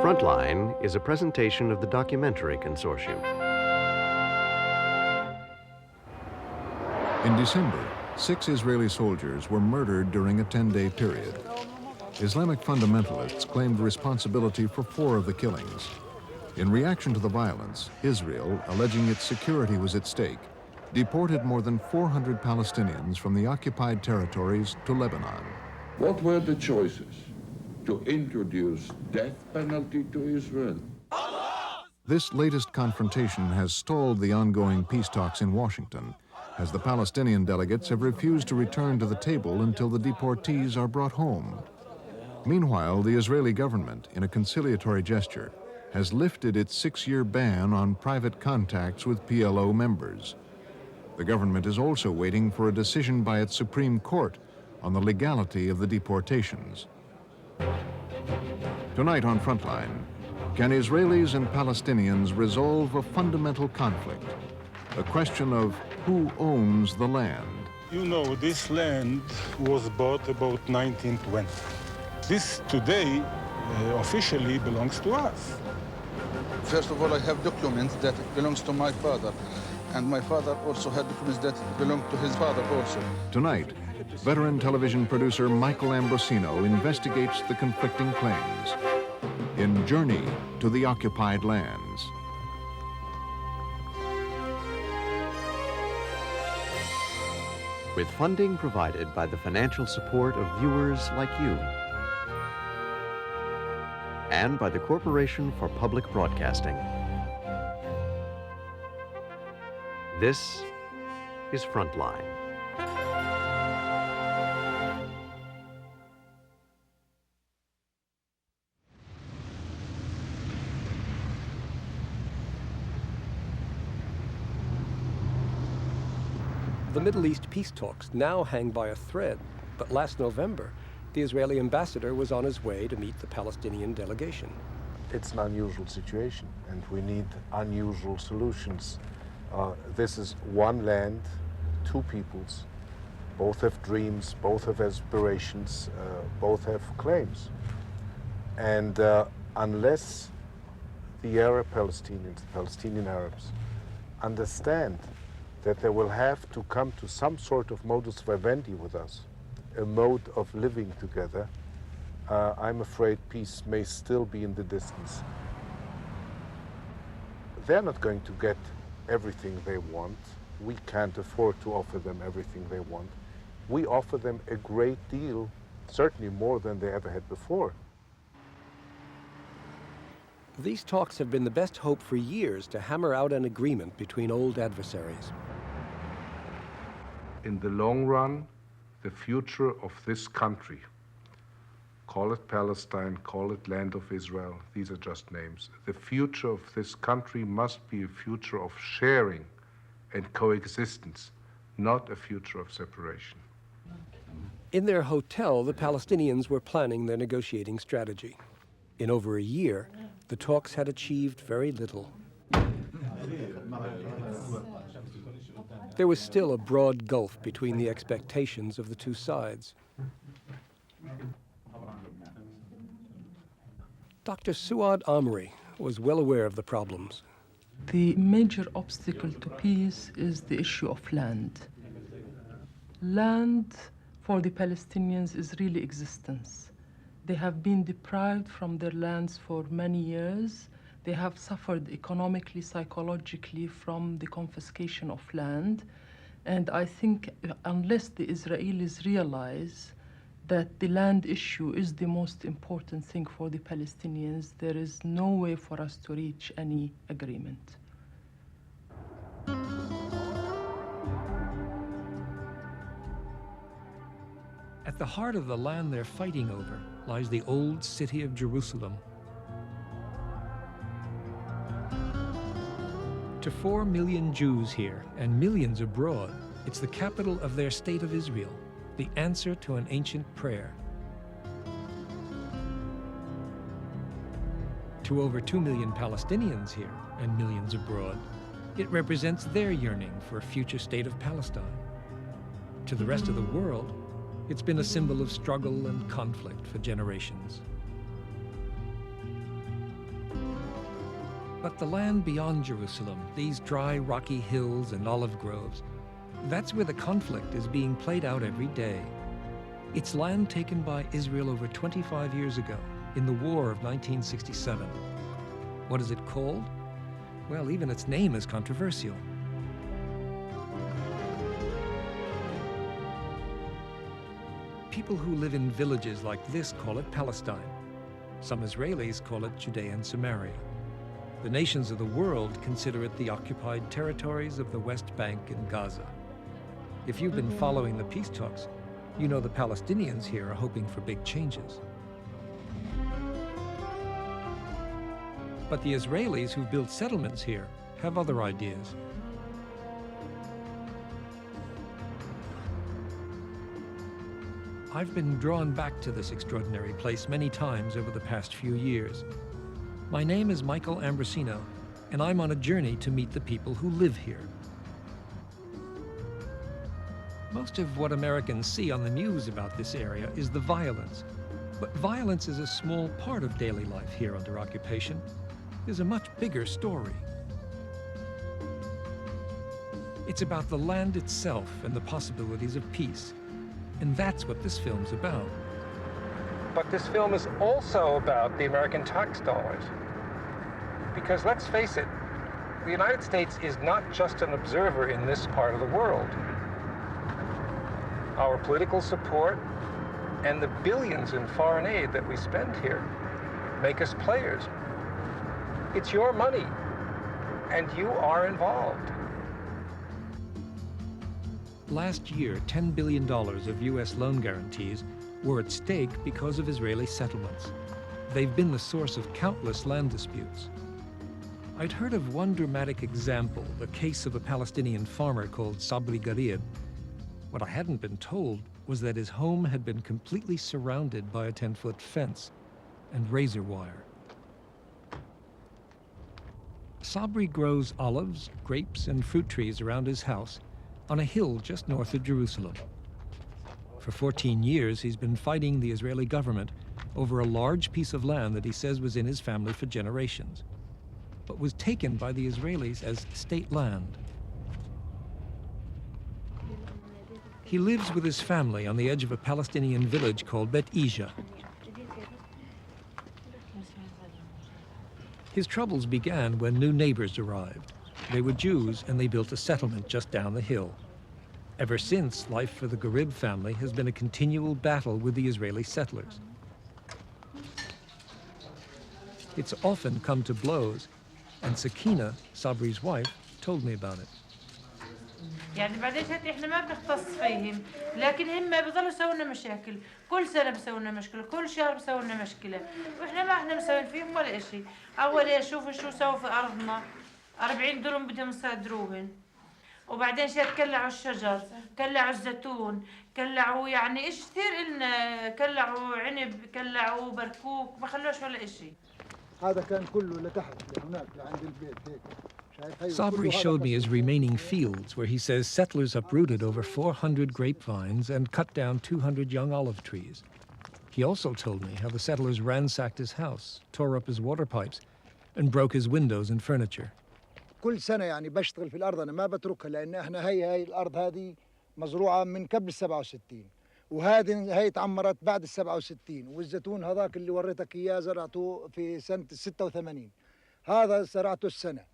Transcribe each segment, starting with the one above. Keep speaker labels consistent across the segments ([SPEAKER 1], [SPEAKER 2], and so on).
[SPEAKER 1] Frontline is a presentation of the Documentary Consortium.
[SPEAKER 2] In December, 6 Israeli soldiers were murdered during a 10-day period. Islamic fundamentalists claimed responsibility for 4 of the killings. In reaction to the violence, Israel, alleging its security was at stake, deported more than 400 Palestinians from the occupied territories to Lebanon.
[SPEAKER 3] What were the choices? To introduce death penalty to Israel?
[SPEAKER 2] This latest confrontation has stalled the ongoing peace talks in Washington, as the Palestinian delegates have refused to return to the table until the deportees are brought home. Meanwhile, the Israeli government, in a conciliatory gesture, has lifted its 6-year ban on private contacts with PLO members. The government is also waiting for a decision by its Supreme Court on the legality of the deportations. Tonight on Frontline, can Israelis and Palestinians resolve a fundamental conflict? A question of who owns the land.
[SPEAKER 4] You know, this land was bought about 1920. This today officially belongs to us.
[SPEAKER 5] First of all, I have documents that it belongs to my father. And my father also had documents that belong to his father also.
[SPEAKER 2] Tonight, veteran television producer Michael Ambrosino investigates the conflicting claims in Journey to the Occupied Lands.
[SPEAKER 1] With funding provided by the financial support of viewers like you and by the Corporation for Public Broadcasting. This is Frontline.
[SPEAKER 6] The Middle East peace talks now hang by a thread, but last November, the Israeli ambassador was on his way to meet the Palestinian delegation.
[SPEAKER 7] It's an unusual situation, and we need unusual solutions. This is one land, 2 peoples. Both have dreams, both have aspirations, both have claims. And unless the Arab Palestinians, the Palestinian Arabs, understand that they will have to come to some sort of modus vivendi with us, a mode of living together, I'm afraid peace may still be in the distance. They're not going to get everything they want. We can't afford to offer them everything they want. We offer them a great deal, certainly more than they ever had before.
[SPEAKER 6] These talks have been the best hope for years to hammer out an agreement between old adversaries.
[SPEAKER 7] In the long run, the future of this country, call it Palestine, call it Land of Israel, these are just names. The future of this country must be a future of sharing and coexistence, not a future of separation.
[SPEAKER 6] In their hotel, the Palestinians were planning their negotiating strategy. In over a year, the talks had achieved very little. There was still a broad gulf between the expectations of the 2 sides. Dr. Suad Amri was well aware of the problems.
[SPEAKER 8] The major obstacle to peace is the issue of land. Land for the Palestinians is really existence. They have been deprived from their lands for many years. They have suffered economically, psychologically from the confiscation of land. And I think unless the Israelis realize that the land issue is the most important thing for the Palestinians, there is no way for us to reach any agreement.
[SPEAKER 9] At the heart of the land they're fighting over lies the old city of Jerusalem. To 4 million Jews here and millions abroad, it's the capital of their state of Israel, the answer to an ancient prayer. To over 2 million Palestinians here and millions abroad, it represents their yearning for a future state of Palestine. To the rest of the world, it's been a symbol of struggle and conflict for generations. But the land beyond Jerusalem, these dry, rocky hills and olive groves, that's where the conflict is being played out every day. It's land taken by Israel over 25 years ago, in the War of 1967. What is it called? Well, even its name is controversial. People who live in villages like this call it Palestine. Some Israelis call it Judea and Samaria. The nations of the world consider it the occupied territories of the West Bank and Gaza. If you've been following the peace talks, you know the Palestinians here are hoping for big changes. But the Israelis who've built settlements here have other ideas. I've been drawn back to this extraordinary place many times over the past few years. My name is Michael Ambrosino, and I'm on a journey to meet the people who live here. Most of what Americans see on the news about this area is the violence. But violence is a small part of daily life here under occupation. There's a much bigger story. It's about the land itself and the possibilities of peace. And that's what this film's about. But this film is also about the American tax dollars. Because let's face it, the United States is not just an observer in this part of the world. Our political support and the billions in foreign aid that we spend here make us players. It's your money, and you are involved. Last year, $10 billion of U.S. loan guarantees were at stake because of Israeli settlements. They've been the source of countless land disputes. I'd heard of one dramatic example, the case of a Palestinian farmer called Sabri Garib. What I hadn't been told was that his home had been completely surrounded by a 10-foot fence and razor wire. Sabri grows olives, grapes, and fruit trees around his house on a hill just north of Jerusalem. For 14 years, he's been fighting the Israeli government over a large piece of land that he says was in his family for generations, but was taken by the Israelis as state land. He lives with his family on the edge of a Palestinian village called Bet Ija. His troubles began when new neighbors arrived. They were Jews, and they built a settlement just down the hill. Ever since, life for the Garib family has been a continual battle with the Israeli settlers. It's often come to blows, and Sakina, Sabri's wife, told me about it.
[SPEAKER 10] يعني بعدين احنا ما بنختص فيهم لكن هم بيضلوا يسووا لنا مشاكل كل سنه بيسووا لنا مشكله كل شهر بيسووا لنا مشكله واحنا ما احنا مسوين فيهم ولا شيء اول شوفوا شو سووا في ارضنا 40 دولار بدهم يصادروهن وبعدين كلعوا الشجر كلعوا الزيتون كلعوا يعني ايش كثير إلنا كلعوا عنب كلعوا بركوك ما خلوش ولا شيء
[SPEAKER 11] هذا كان كله لتحت لهناك لعند البيت هيك
[SPEAKER 9] Sabri showed me his remaining fields, where he says settlers uprooted over 400 grapevines and cut down 200 young olive trees. He also told me how the settlers ransacked his house, tore up his water pipes, and broke his windows and furniture.
[SPEAKER 11] كل سنة يعني بشتغل في الأرض أنا ما بتركها لأن إحنا هي الأرض هذه مزروعة من قبل 67 وهذه هي تعمرت بعد 67 والزيتون هذاك اللي وريتك إياه زرعته في سنة 86 هذا زرعته السنة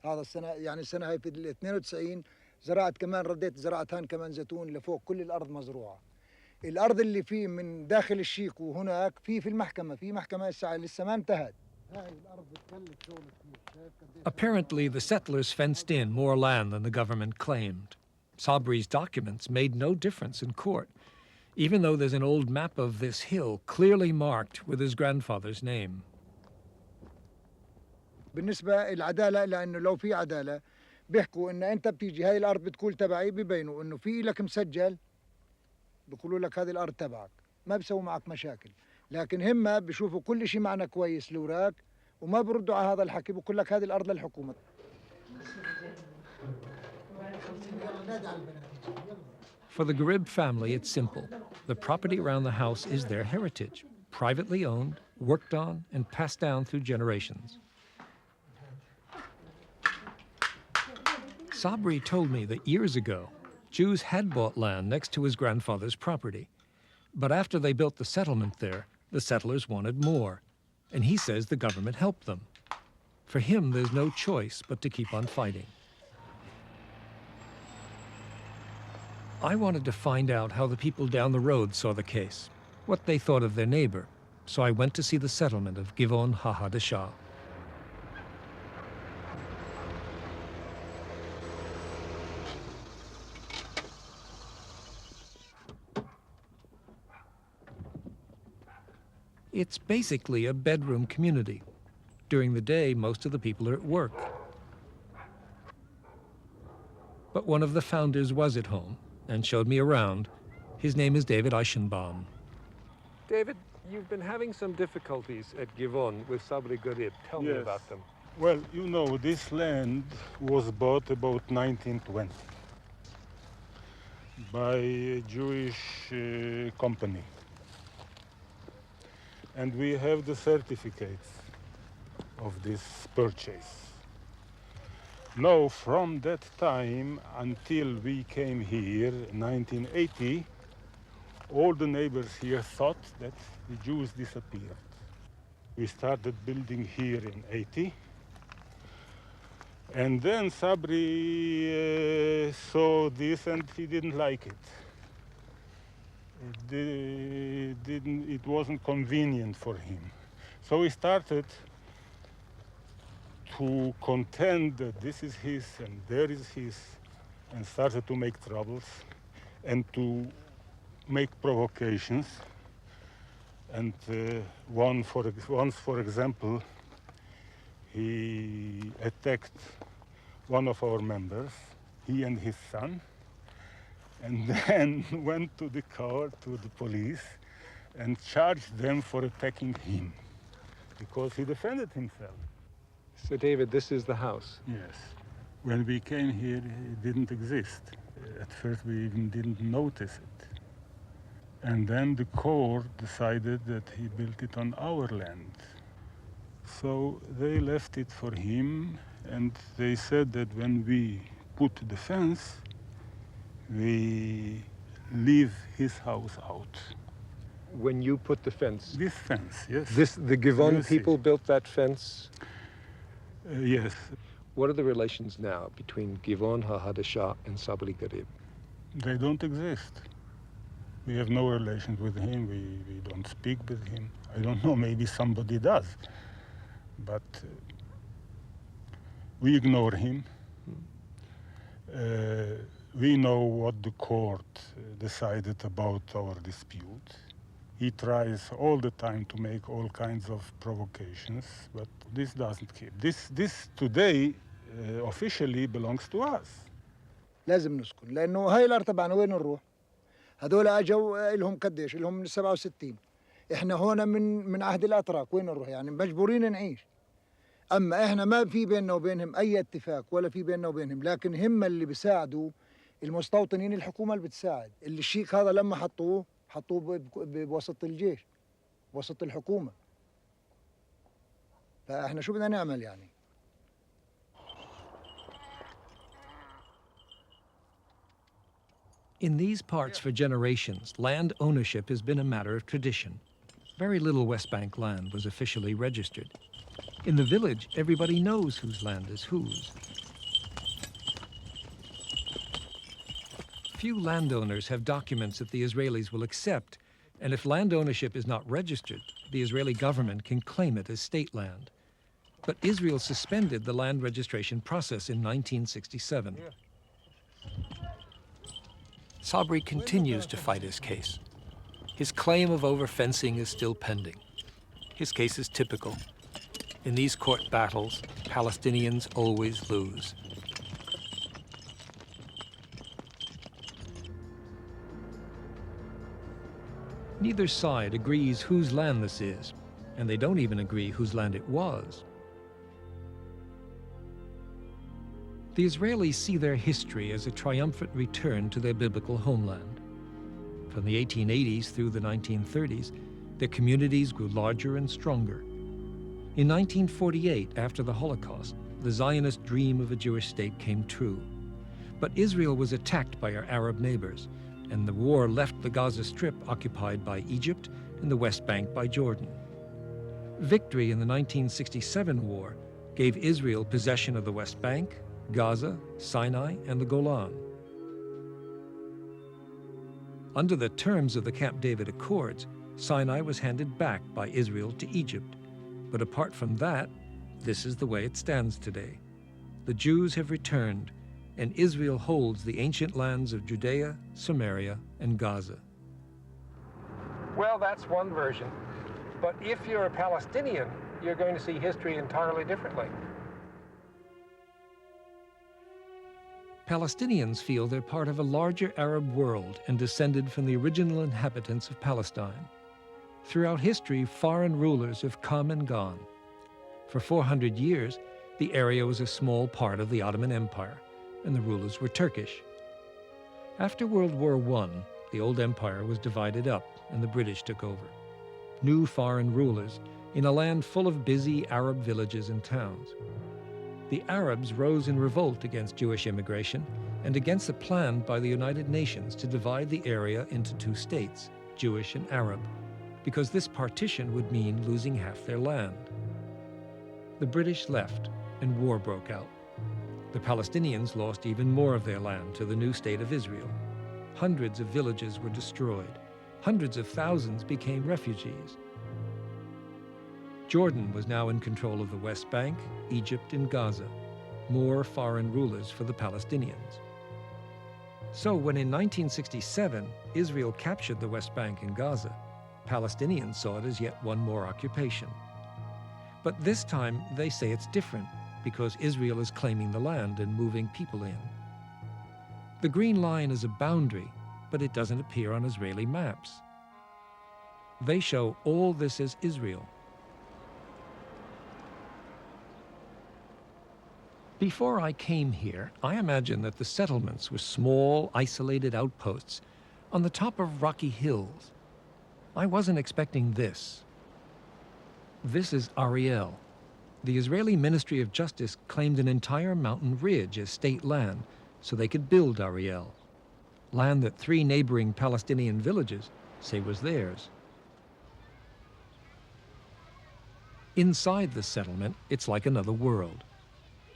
[SPEAKER 11] هذا السنة يعني السنة هاي في ال 92 زرعت كمان رديت زرعت هان كمان زيتون لفوق كل الأرض مزروعة. الأرض اللي فيه من داخل الشيك وهناك في المحكمة في محكمة الساعة لسه ما انتهت. هاي الأرض بتكلف شغل كثير.
[SPEAKER 9] Apparently, the settlers fenced in more land than the government claimed. Sabri's documents made no difference in court, even though there's an old map of this hill clearly marked with his grandfather's name.
[SPEAKER 11] بالنسبة العدالة لأنه لو في عدالة بيحكوا إن أنت بتيجي هاي الأرض بتكون تبعي ببينوا إنه في لك مسجل بيقولوا لك هذه الأرض تبعك ما بيسووا معك مشاكل لكن هم بيشوفوا كل شيء معنا كويس لوراك وما بردوا على هذا الحكي بقول لك هذه الأرض للحكومة.
[SPEAKER 9] For the Garib family, it's simple. The property around the house is their heritage, privately owned, worked on, and passed down through generations. Sabri told me that years ago, Jews had bought land next to his grandfather's property. But after they built the settlement there, the settlers wanted more. And he says the government helped them. For him, there's no choice but to keep on fighting. I wanted to find out how the people down the road saw the case, what they thought of their neighbor. So I went to see the settlement of Givon HaHadashah. It's basically a bedroom community. During the day, most of the people are at work. But one of the founders was at home and showed me around. His name is David Eichenbaum. David, you've been having some difficulties at Givon with Sabri Garib. Tell me about them.
[SPEAKER 4] Well, you know, this land was bought about 1920 by a Jewish company. And we have the certificates of this purchase. Now, from that time until we came here in 1980, all the neighbors here thought that the Jews disappeared. We started building here in 80. And then Sabri saw this and he didn't like it. It wasn't convenient for him. So he started to contend that this is his and there is his, and started to make troubles and to make provocations. And once, for example, he attacked one of our members, he and his son, and then went to the court, to the police, and charged them for attacking him because he defended himself.
[SPEAKER 9] So, David, this is the house?
[SPEAKER 4] Yes. When we came here, it didn't exist. At first, we even didn't notice it. And then the court decided that he built it on our land. So they left it for him, and they said that when we put the fence, we leave his house out.
[SPEAKER 9] When you put the fence?
[SPEAKER 4] This fence, yes.
[SPEAKER 9] The Givon people built that fence?
[SPEAKER 4] Yes.
[SPEAKER 9] What are the relations now between Givon HaHadashah and Sabri Garib?
[SPEAKER 4] They don't exist. We have no relations with him. We don't speak with him. I don't know, maybe somebody does. But we ignore him. We know what the court decided about our dispute. He tries all the time to make all kinds of provocations, but this doesn't keep. This today officially belongs to us.
[SPEAKER 11] لازم نسكن لأنه هاي الأرض تبعنا وين نروح؟ هذول أجوا لهم قديش؟ لهم من 67. إحنا هون من عهد الأتراك وين نروح؟ يعني مجبورين نعيش. أما إحنا ما في بيننا وبينهم أي اتفاق ولا في بيننا وبينهم، لكن هم اللي بيساعدوا المستوطنين، الحكومة اللي بتساعد. اللي الشيك هذا لما حطوه بوسط الجيش، بوسط الحكومة. فإحنا شو بدنا نعمل يعني؟
[SPEAKER 9] In these parts for generations, land ownership has been a matter of tradition. Very little West Bank land was officially registered. In the village, everybody knows whose land is whose. Few landowners have documents that the Israelis will accept, and if land ownership is not registered, the Israeli government can claim it as state land. But Israel suspended the land registration process in 1967. Sabri continues to fight his case. His claim of overfencing is still pending. His case is typical. In these court battles, Palestinians always lose. Neither side agrees whose land this is, and they don't even agree whose land it was. The Israelis see their history as a triumphant return to their biblical homeland. From the 1880s through the 1930s, their communities grew larger and stronger. In 1948, after the Holocaust, the Zionist dream of a Jewish state came true. But Israel was attacked by our Arab neighbors, and the war left the Gaza Strip occupied by Egypt and the West Bank by Jordan. Victory in the 1967 war gave Israel possession of the West Bank, Gaza, Sinai, and the Golan. Under the terms of the Camp David Accords, Sinai was handed back by Israel to Egypt. But apart from that, this is the way it stands today. The Jews have returned, and Israel holds the ancient lands of Judea, Samaria, and Gaza.
[SPEAKER 12] Well, that's one version. But if you're a Palestinian, you're going to see history entirely differently.
[SPEAKER 9] Palestinians feel they're part of a larger Arab world and descended from the original inhabitants of Palestine. Throughout history, foreign rulers have come and gone. For 400 years, the area was a small part of the Ottoman Empire, and the rulers were Turkish. After World War I, the old empire was divided up, and the British took over. New foreign rulers in a land full of busy Arab villages and towns. The Arabs rose in revolt against Jewish immigration and against the plan by the United Nations to divide the area into two states, Jewish and Arab, because this partition would mean losing half their land. The British left, and war broke out. The Palestinians lost even more of their land to the new state of Israel. Hundreds of villages were destroyed. Hundreds of thousands became refugees. Jordan was now in control of the West Bank, Egypt, and Gaza. More foreign rulers for the Palestinians. So when in 1967, Israel captured the West Bank and Gaza, Palestinians saw it as yet one more occupation. But this time, they say it's different, because Israel is claiming the land and moving people in. The Green Line is a boundary, but it doesn't appear on Israeli maps. They show all this as Israel. Before I came here, I imagined that the settlements were small, isolated outposts on the top of rocky hills. I wasn't expecting this. This is Ariel. The Israeli Ministry of Justice claimed an entire mountain ridge as state land so they could build Ariel, land that 3 neighboring Palestinian villages say was theirs. Inside the settlement, it's like another world.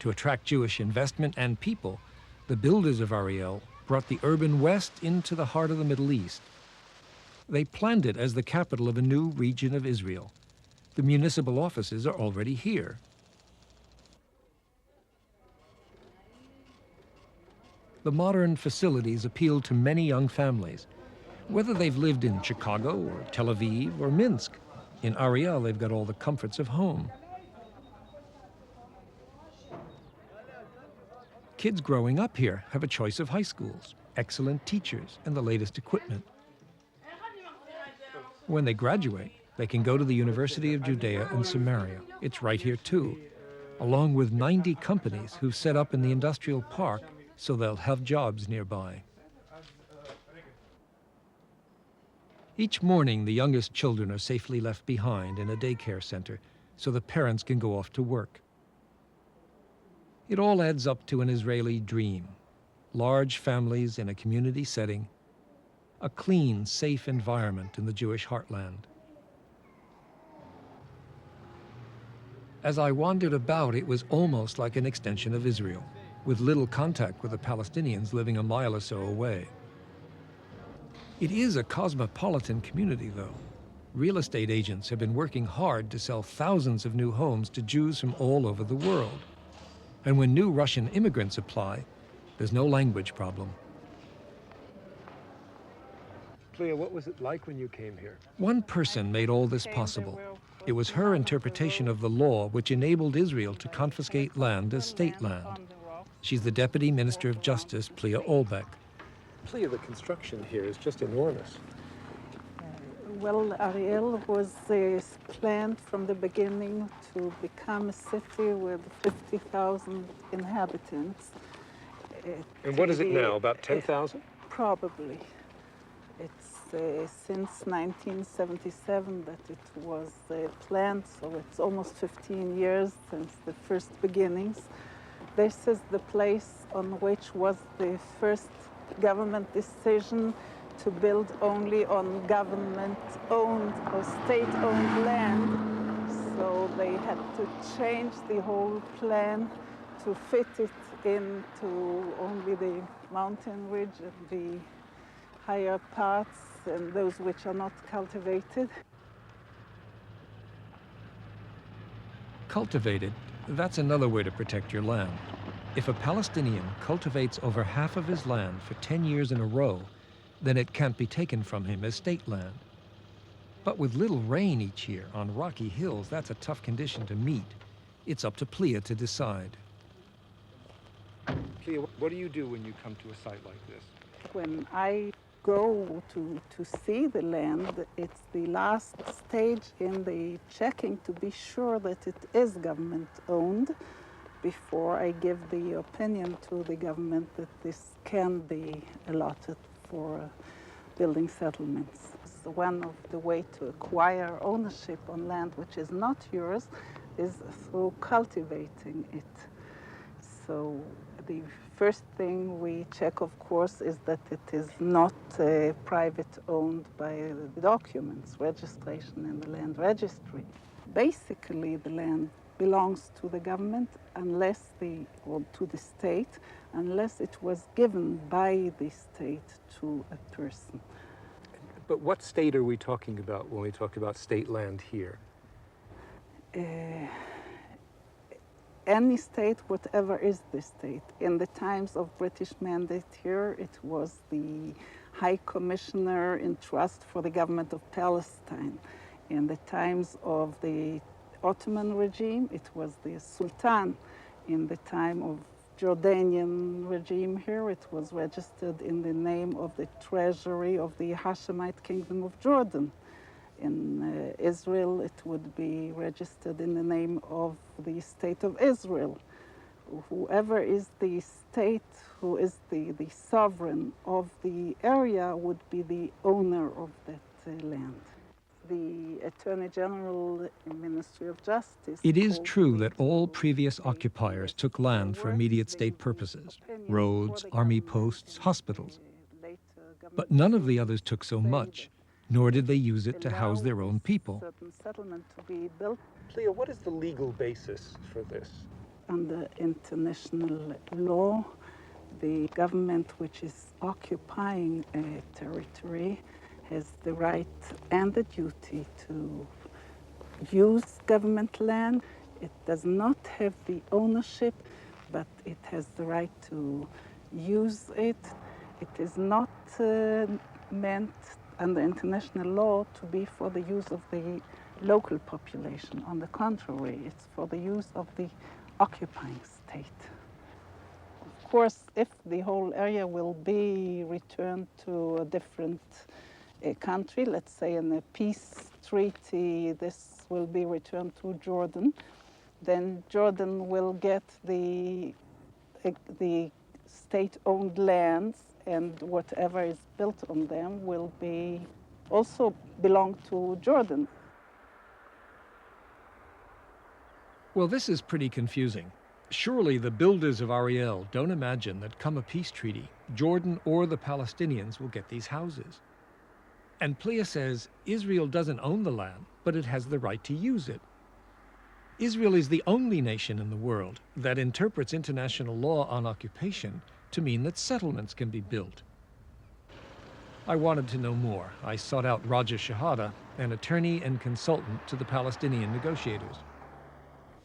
[SPEAKER 9] To attract Jewish investment and people, the builders of Ariel brought the urban West into the heart of the Middle East. They planned it as the capital of a new region of Israel. The municipal offices are already here. The modern facilities appeal to many young families, whether they've lived in Chicago or Tel Aviv or Minsk. In Ariel, they've got all the comforts of home. Kids growing up here have a choice of high schools, excellent teachers, and the latest equipment. When they graduate, they can go to the University of Judea and Samaria. It's right here too, along with 90 companies who've set up in the industrial park so they'll have jobs nearby. Each morning, the youngest children are safely left behind in a daycare center so the parents can go off to work. It all adds up to an Israeli dream. Large families in a community setting, a clean, safe environment in the Jewish heartland. As I wandered about, it was almost like an extension of Israel, with little contact with the Palestinians living a mile or so away. It is a cosmopolitan community, though. Real estate agents have been working hard to sell thousands of new homes to Jews from all over the world. And when new Russian immigrants apply, there's no language problem.
[SPEAKER 12] Leah, what was it like when you came here?
[SPEAKER 9] One person made all this possible. It was her interpretation of the law which enabled Israel to confiscate land as state land. She's the Deputy Minister of Justice, Leah Olbeck.
[SPEAKER 12] Leah, the construction here is just enormous.
[SPEAKER 13] Well, Ariel was planned from the beginning to become a city with 50,000 inhabitants.
[SPEAKER 12] And what is it now, about 10,000?
[SPEAKER 13] Probably. It's since 1977 that it was planned, so it's almost 15 years since the first beginnings. This is the place on which was the first government decision to build only on government-owned or state-owned land. So they had to change the whole plan to fit it into only the mountain ridge and the higher parts and those which are not cultivated.
[SPEAKER 9] Cultivated, that's another way to protect your land. If a Palestinian cultivates over half of his land for 10 years in a row, then it can't be taken from him as state land. But with little rain each year on rocky hills, that's a tough condition to meet. It's up to Plia to decide.
[SPEAKER 12] Plia, what do you do when you come to a site like this?
[SPEAKER 13] When I go to see the land, it's the last stage in the checking to be sure that it is government-owned before I give the opinion to the government that this can be allotted for building settlements. So one of the way to acquire ownership on land which is not yours is through cultivating it. So the first thing we check, of course, is that it is not private owned by the documents, registration in the land registry. Basically, the land belongs to the government or to the state, unless it was given by the state to a person.
[SPEAKER 12] But what state are we talking about when we talk about state land here?
[SPEAKER 13] Any state, whatever is the state. In the times of British mandate here, it was the High Commissioner in Trust for the Government of Palestine. In the times of the Ottoman regime, it was the Sultan. In the time of Jordanian regime here, it was registered in the name of the treasury of the Hashemite Kingdom of Jordan. In Israel, it would be registered in the name of the State of Israel. Whoever is the state, who is the sovereign of the area, would be the owner of that land. The Attorney General and Ministry of Justice...
[SPEAKER 9] It is true that all previous occupiers took land for immediate state purposes: roads, army posts, hospitals. But none of the others took so much, nor did they use it to house their own people.
[SPEAKER 12] Plia, what is the legal basis for this?
[SPEAKER 13] Under international law, the government which is occupying a territory has the right and the duty to use government land. It does not have the ownership, but it has the right to use it. It is not meant under international law to be for the use of the local population. On the contrary, it's for the use of the occupying state. Of course, if the whole area will be returned to a different country, let's say in a peace treaty, this will be returned to Jordan, then Jordan will get the state-owned lands, and whatever is built on them will be also belong to Jordan.
[SPEAKER 9] Well, this is pretty confusing. Surely the builders of Ariel don't imagine that come a peace treaty, Jordan or the Palestinians will get these houses. And Plia says Israel doesn't own the land, but it has the right to use it. Israel is the only nation in the world that interprets international law on occupation to mean that settlements can be built. I wanted to know more. I sought out Raja Shahada, an attorney and consultant to the Palestinian negotiators.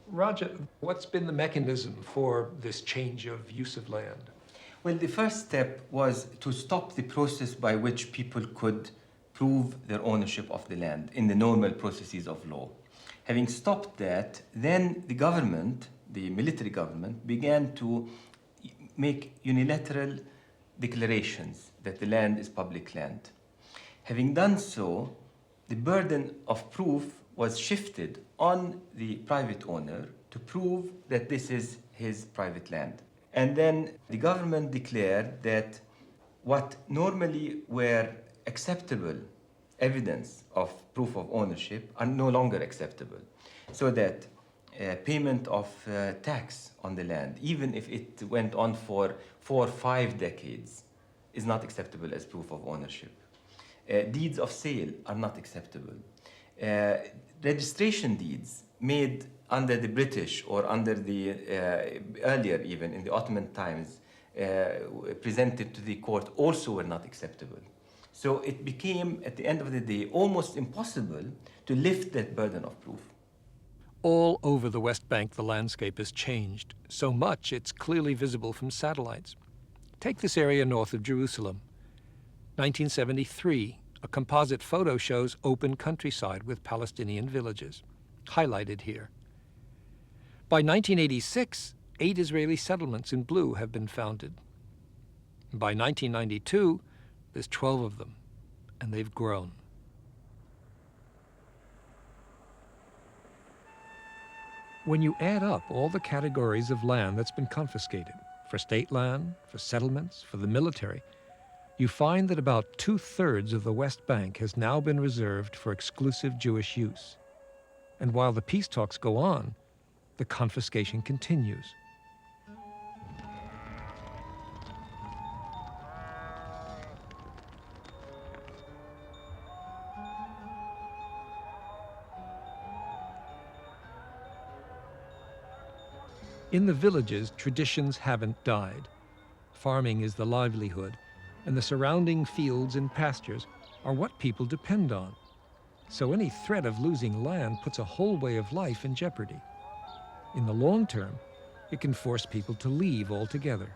[SPEAKER 9] Raja, what's been the mechanism for this change of use of land?
[SPEAKER 14] Well, the first step was to stop the process by which people could prove their ownership of the land in the normal processes of law. Having stopped that, then the government, the military government, began to make unilateral declarations that the land is public land. Having done so, the burden of proof was shifted on the private owner to prove that this is his private land. And then the government declared that what normally were acceptable evidence of proof of ownership are no longer acceptable. So that payment of tax on the land, even if it went on for 4 or 5 decades, is not acceptable as proof of ownership. Deeds of sale are not acceptable. Registration deeds made under the British or under the, earlier even in the Ottoman times, presented to the court also were not acceptable. So it became, at the end of the day, almost impossible to lift that burden of proof.
[SPEAKER 9] All over the West Bank, the landscape has changed, so much it's clearly visible from satellites. Take this area north of Jerusalem. 1973, a composite photo shows open countryside with Palestinian villages, highlighted here. By 1986, 8 Israeli settlements in blue have been founded. By 1992, there's 12 of them, and they've grown. When you add up all the categories of land that's been confiscated, for state land, for settlements, for the military, you find that about 2/3 of the West Bank has now been reserved for exclusive Jewish use. And while the peace talks go on, the confiscation continues. In the villages, traditions haven't died. Farming is the livelihood, and the surrounding fields and pastures are what people depend on. So any threat of losing land puts a whole way of life in jeopardy. In the long term, it can force people to leave altogether.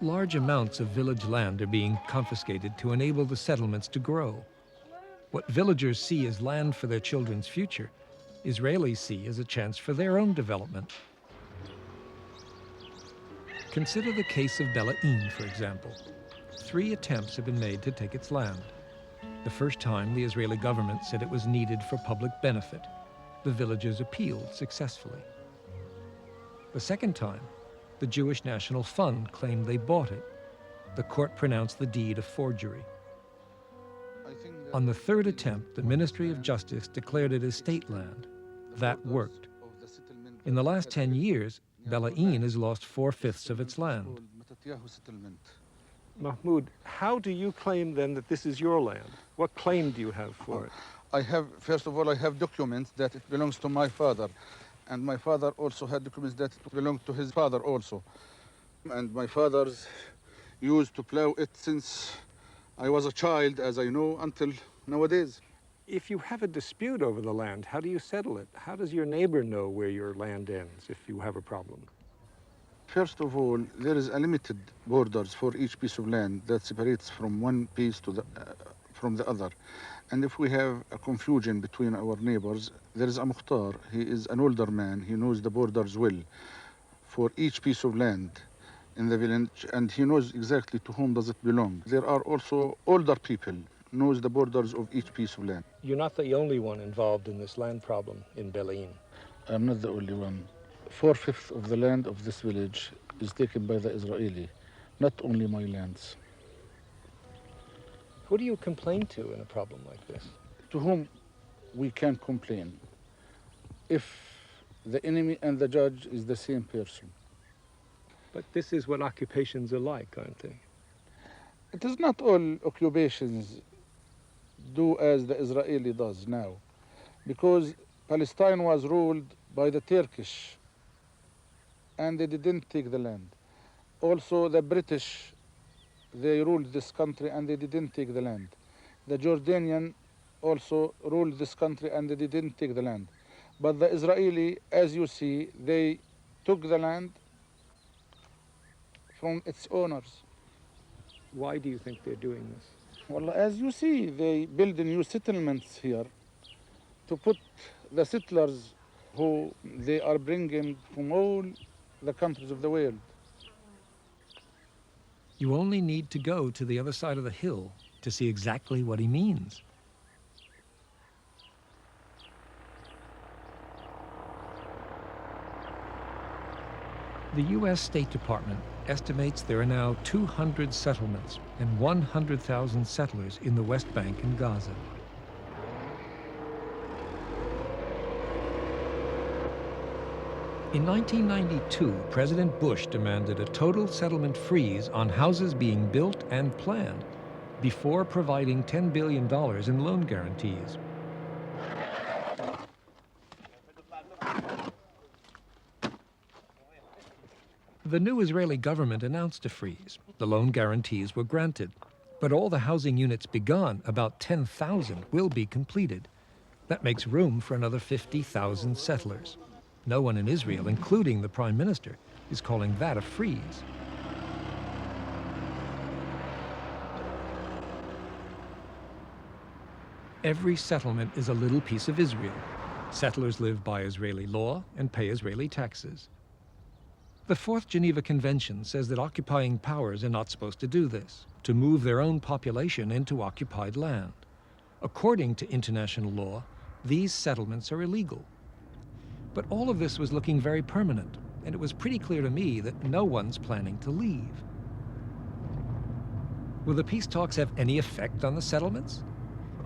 [SPEAKER 9] Large amounts of village land are being confiscated to enable the settlements to grow. What villagers see as land for their children's future, Israelis see as a chance for their own development. Consider the case of Be'la'im, for example. 3 attempts have been made to take its land. The first time, the Israeli government said it was needed for public benefit. The villagers appealed successfully. The second time, the Jewish National Fund claimed they bought it. The court pronounced the deed a forgery. On the third attempt, the Ministry of Justice declared it as state land. That worked. In the last 10 years, Be'la'im has lost 4/5 of its land.
[SPEAKER 12] Mahmoud, how do you claim then that this is your land? What claim do you have for it?
[SPEAKER 5] First of all, I have documents that it belongs to my father. And my father also had documents that belonged to his father also. And my father's used to plow it since I was a child, as I know, until nowadays.
[SPEAKER 12] If you have a dispute over the land, how do you settle it? How does your neighbor know where your land ends if you have a problem?
[SPEAKER 5] First of all, there is a limited borders for each piece of land that separates from one piece to from the other. And if we have a confusion between our neighbors, there is a Mukhtar. He is an older man. He knows the borders well for each piece of land in the village, and he knows exactly to whom does it belong. There are also older people knows the borders of each piece of land.
[SPEAKER 12] You're not the only one involved in this land problem in Be'la'im.
[SPEAKER 5] I'm not the only one. 4/5 of the land of this village is taken by the Israeli, not only my lands.
[SPEAKER 12] Who do you complain to in a problem like this?
[SPEAKER 5] To whom we can complain if the enemy and the judge is the same person.
[SPEAKER 12] But this is what occupations are like, aren't they?
[SPEAKER 5] It is not all occupations do as the Israeli does now, because Palestine was ruled by the Turkish and they didn't take the land. Also the British, they ruled this country and they didn't take the land. The Jordanian also ruled this country and they didn't take the land. But the Israeli, as you see, they took the land from its owners.
[SPEAKER 12] Why do you think they're doing this?
[SPEAKER 5] Well, as you see, they build new settlements here to put the settlers who they are bringing from all the countries of the world.
[SPEAKER 9] You only need to go to the other side of the hill to see exactly what he means. The U.S. State Department estimates there are now 200 settlements and 100,000 settlers in the West Bank and Gaza. In 1992, President Bush demanded a total settlement freeze on houses being built and planned before providing $10 billion in loan guarantees. The new Israeli government announced a freeze. The loan guarantees were granted, but all the housing units begun, about 10,000, will be completed. That makes room for another 50,000 settlers. No one in Israel, including the Prime Minister, is calling that a freeze. Every settlement is a little piece of Israel. Settlers live by Israeli law and pay Israeli taxes. The Fourth Geneva Convention says that occupying powers are not supposed to do this, to move their own population into occupied land. According to international law, these settlements are illegal. But all of this was looking very permanent, and it was pretty clear to me that no one's planning to leave. Will the peace talks have any effect on the settlements?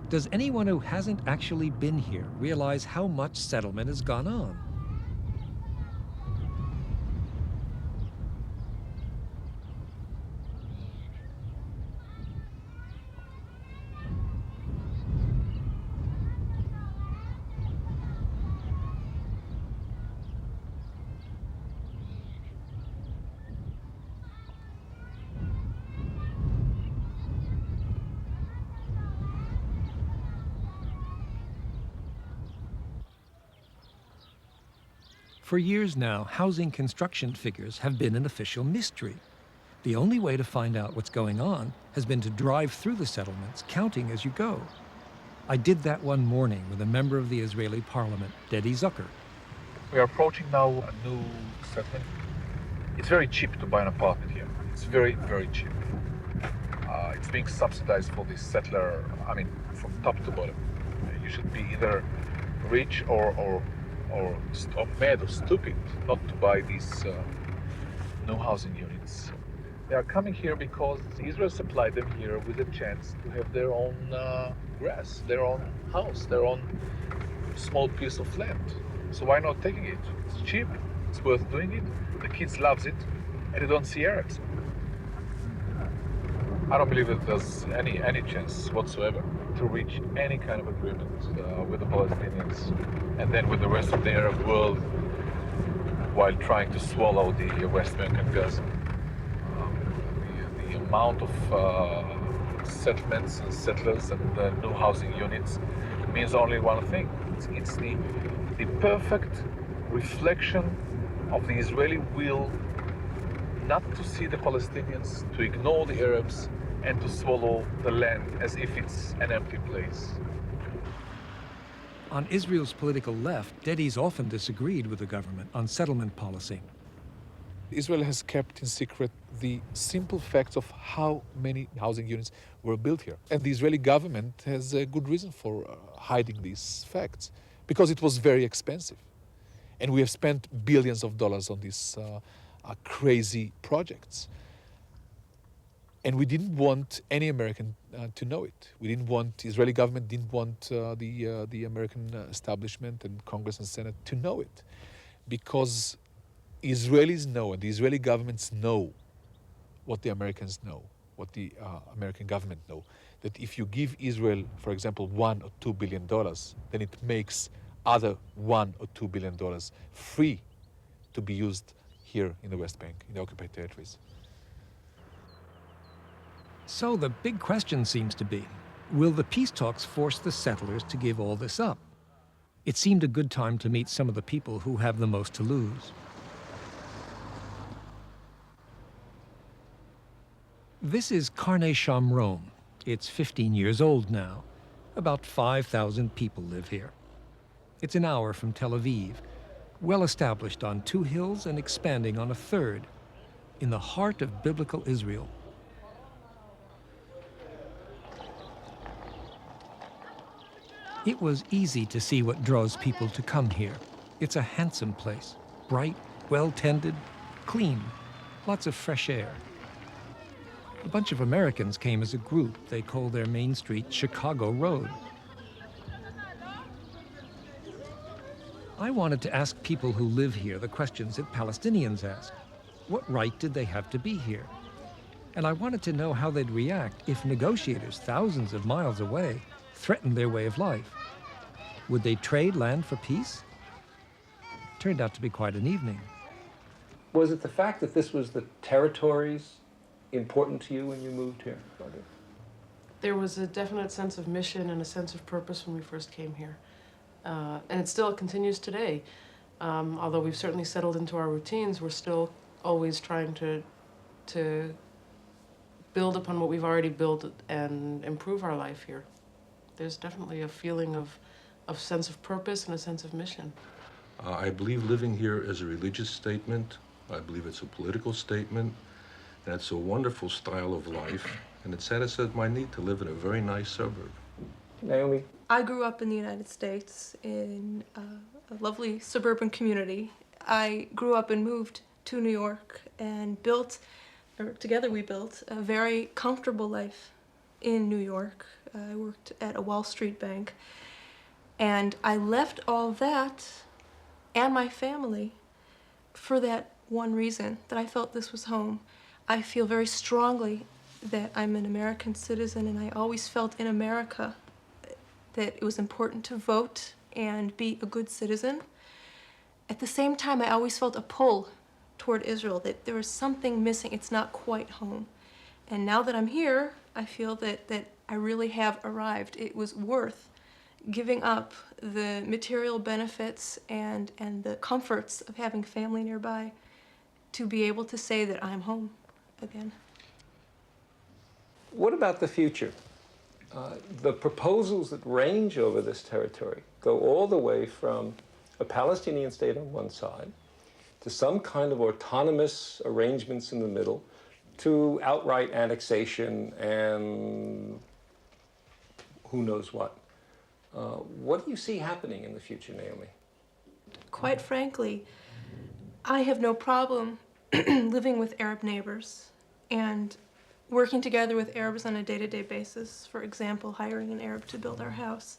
[SPEAKER 9] Does anyone who hasn't actually been here realize how much settlement has gone on? For years now, housing construction figures have been an official mystery. The only way to find out what's going on has been to drive through the settlements, counting as you go. I did that one morning with a member of the Israeli parliament, Dedi Zucker.
[SPEAKER 15] We are approaching now a new settlement. It's very cheap to buy an apartment here. It's very, very cheap. It's being subsidized for the settler, from top to bottom. You should be either rich or mad or stupid not to buy these new housing units. They are coming here because Israel supplied them here with a chance to have their own grass, their own house, their own small piece of land. So why not taking it? It's cheap, it's worth doing it, the kids loves it, and they don't see Arabs. I don't believe that there's any chance whatsoever to reach any kind of agreement with the Palestinians and then with the rest of the Arab world while trying to swallow the West Bank and Gaza. The amount of settlements and settlers and new housing units means only one thing. It's the perfect reflection of the Israeli will not to see the Palestinians, to ignore the Arabs, and to swallow the land as if it's an empty place.
[SPEAKER 9] On Israel's political left, Dedi's often disagreed with the government on settlement policy.
[SPEAKER 15] Israel has kept in secret the simple facts of how many housing units were built here. And the Israeli government has a good reason for hiding these facts, because it was very expensive. And we have spent billions of dollars on these crazy projects. And we didn't want any American to know it. Israeli government didn't want the American establishment and Congress and Senate to know it. Because Israelis know, and the Israeli governments know what the Americans know, what the American government know, that if you give Israel, for example, $1 or $2 billion, then it makes other $1 or $2 billion free to be used here in the West Bank, in the occupied territories.
[SPEAKER 9] So the big question seems to be, will the peace talks force the settlers to give all this up? It seemed a good time to meet some of the people who have the most to lose. This is Karne Shamron. It's 15 years old now. About 5,000 people live here. It's an hour from Tel Aviv, well established on 2 hills and expanding on a 3rd, in the heart of biblical Israel. It was easy to see what draws people to come here. It's a handsome place, bright, well-tended, clean, lots of fresh air. A bunch of Americans came as a group. They called their main street Chicago Road. I wanted to ask people who live here the questions that Palestinians ask. What right did they have to be here? And I wanted to know how they'd react if negotiators thousands of miles away threatened their way of life. Would they trade land for peace? Turned out to be quite an evening.
[SPEAKER 16] Was it the fact that this was the territories important to you when you moved here?
[SPEAKER 8] There was a definite sense of mission and a sense of purpose when we first came here. And it still continues today. Although we've certainly settled into our routines, we're still always trying to build upon what we've already built and improve our life here. There's definitely a feeling of sense of purpose and a sense of mission.
[SPEAKER 17] I believe living here is a religious statement. I believe it's a political statement. And it's a wonderful style of life. And it satisfies my need to live in a very nice suburb.
[SPEAKER 16] Naomi?
[SPEAKER 18] I grew up in the United States in a lovely suburban community. I grew up and moved to New York and together we built a very comfortable life in New York. I worked at a Wall Street bank. And I left all that and my family for that one reason, that I felt this was home. I feel very strongly that I'm an American citizen, and I always felt in America that it was important to vote and be a good citizen. At the same time, I always felt a pull toward Israel, that there was something missing. It's not quite home. And now that I'm here, I feel that I really have arrived. It was worth giving up the material benefits and the comforts of having family nearby to be able to say that I'm home again.
[SPEAKER 16] What about the future? The proposals that range over this territory go all the way from a Palestinian state on one side to some kind of autonomous arrangements in the middle to outright annexation and who knows what. What do you see happening in the future, Naomi?
[SPEAKER 18] Quite frankly, I have no problem living with Arab neighbors and working together with Arabs on a day-to-day basis, for example, hiring an Arab to build our house.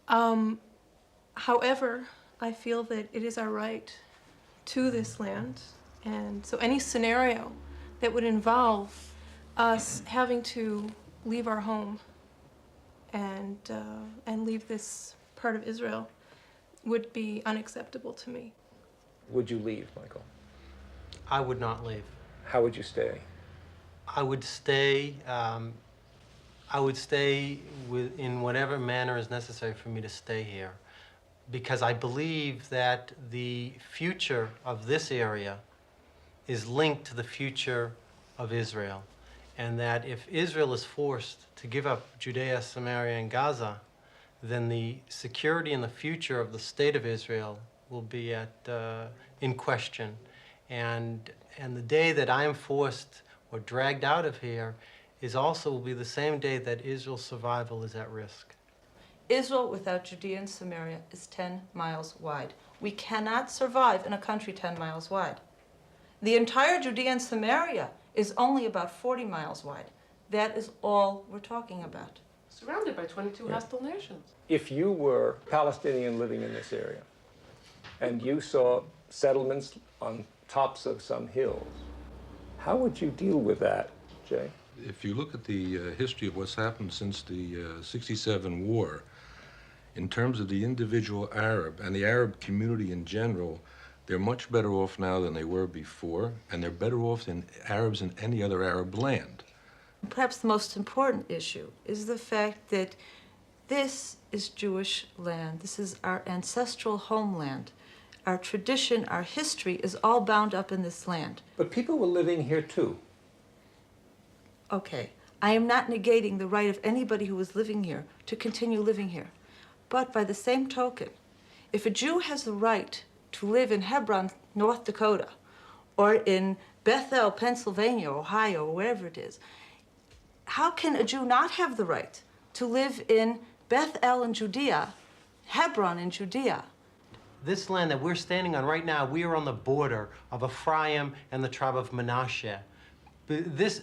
[SPEAKER 18] However, I feel that it is our right to this land, and so any scenario that would involve us having to leave our home and leave this part of Israel would be unacceptable to me.
[SPEAKER 16] Would you leave, Michael?
[SPEAKER 19] I would not leave.
[SPEAKER 16] How would you stay?
[SPEAKER 19] I would stay. I would stay in whatever manner is necessary for me to stay here, because I believe that the future of this area is linked to the future of Israel, and that if Israel is forced to give up Judea, Samaria, and Gaza, then the security and the future of the state of Israel will be in question. And the day that I am forced or dragged out of here will be the same day that Israel's survival is at risk.
[SPEAKER 20] Israel without Judea and Samaria is 10 miles wide. We cannot survive in a country 10 miles wide. The entire Judea and Samaria is only about 40 miles wide. That is all we're talking about.
[SPEAKER 8] Surrounded by 22 hostile nations.
[SPEAKER 16] If you were Palestinian living in this area and you saw settlements on tops of some hills, how would you deal with that, Jay?
[SPEAKER 17] If you look at the history of what's happened since the '67 war, in terms of the individual Arab and the Arab community in general, they're much better off now than they were before, and they're better off than Arabs in any other Arab land.
[SPEAKER 20] Perhaps the most important issue is the fact that this is Jewish land. This is our ancestral homeland. Our tradition, our history is all bound up in this land.
[SPEAKER 16] But people were living here too.
[SPEAKER 20] Okay, I am not negating the right of anybody who is living here to continue living here. But by the same token, if a Jew has the right to live in Hebron, North Dakota, or in Bethel, Pennsylvania, Ohio, or wherever it is, how can a Jew not have the right to live in Bethel in Judea, Hebron in Judea?
[SPEAKER 19] this land that we're standing on right now, we are on the border of Ephraim and the tribe of Manasseh. This,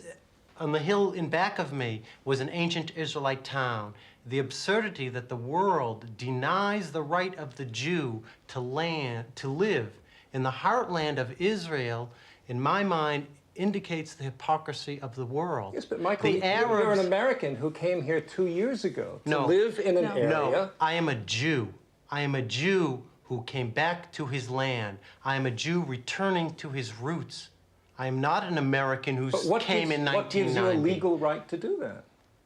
[SPEAKER 19] on the hill in back of me, was an ancient Israelite town. The absurdity that the world denies the right of the Jew to live in the heartland of Israel, in my mind, indicates the hypocrisy of the world.
[SPEAKER 16] Yes, but Michael, you're an American who came here 2 years ago to live in an area.
[SPEAKER 19] No, I am a Jew. I am a Jew who came back to his land. I am a Jew returning to his roots. I am not an American who came in 1990.
[SPEAKER 16] What gives you a legal right to do that?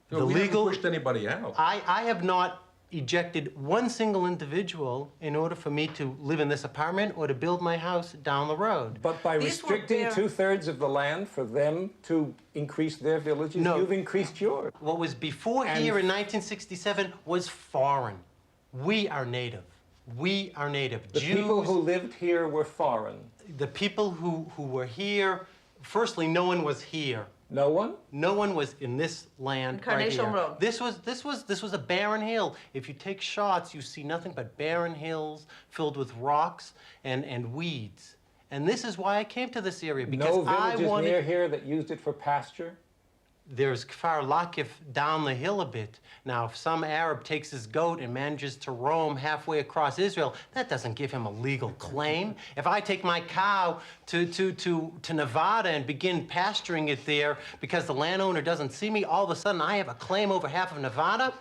[SPEAKER 17] No, we haven't pushed anybody out.
[SPEAKER 19] I have not ejected one single individual in order for me to live in this apartment or to build my house down the road.
[SPEAKER 16] But by restricting 2/3 of the land for them to increase their villages, you've increased yours.
[SPEAKER 19] What was before here in 1967 was foreign. We are native. We are native.
[SPEAKER 16] The people who lived here were foreign.
[SPEAKER 19] The people who were here, firstly, no one was here.
[SPEAKER 16] No one?
[SPEAKER 19] No one was in this land
[SPEAKER 20] Carnation
[SPEAKER 19] right here.
[SPEAKER 20] Road.
[SPEAKER 19] This was a barren hill. If you take shots, you see nothing but barren hills filled with rocks and weeds. And this is why I came to this area, because
[SPEAKER 16] no villages near here that used it for pasture?
[SPEAKER 19] There's Kfar Lakif down the hill a bit. Now, if some Arab takes his goat and manages to roam halfway across Israel, that doesn't give him a legal claim. If I take my cow to Nevada and begin pasturing it there because the landowner doesn't see me, all of a sudden I have a claim over half of Nevada?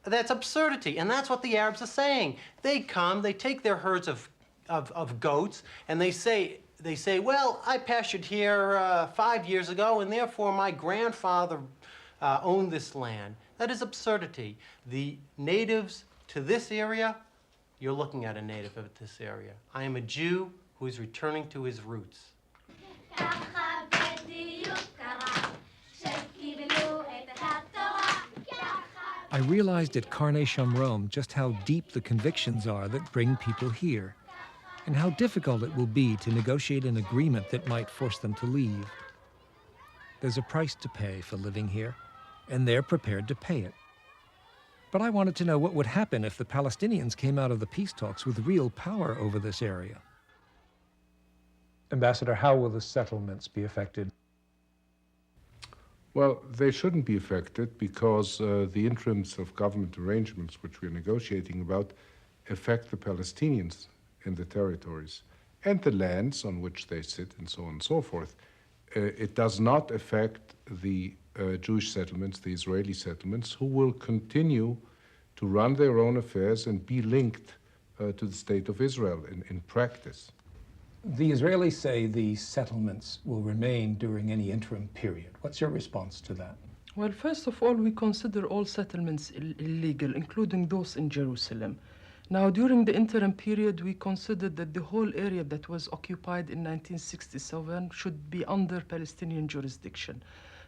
[SPEAKER 19] That's absurdity, and that's what the Arabs are saying. They come, they take their herds of goats, and they say, well, I pastured here 5 years ago, and therefore my grandfather owned this land. That is absurdity. The natives to this area, you're looking at a native of this area. I am a Jew who is returning to his roots.
[SPEAKER 9] I realized at Karnei Shamrom just how deep the convictions are that bring people here, and how difficult it will be to negotiate an agreement that might force them to leave. There's a price to pay for living here, and they're prepared to pay it. But I wanted to know what would happen if the Palestinians came out of the peace talks with real power over this area.
[SPEAKER 15] Ambassador, how will the settlements be affected?
[SPEAKER 7] Well, they shouldn't be affected because the interims of government arrangements, which we're negotiating about, affect the Palestinians in the territories and the lands on which they sit and so on and so forth. It does not affect the Jewish settlements, the Israeli settlements, who will continue to run their own affairs and be linked to the state of Israel in practice.
[SPEAKER 9] The Israelis say the settlements will remain during any interim period. What's your response to that?
[SPEAKER 8] Well, first of all, we consider all settlements illegal, including those in Jerusalem. Now, during the interim period, we considered that the whole area that was occupied in 1967 should be under Palestinian jurisdiction,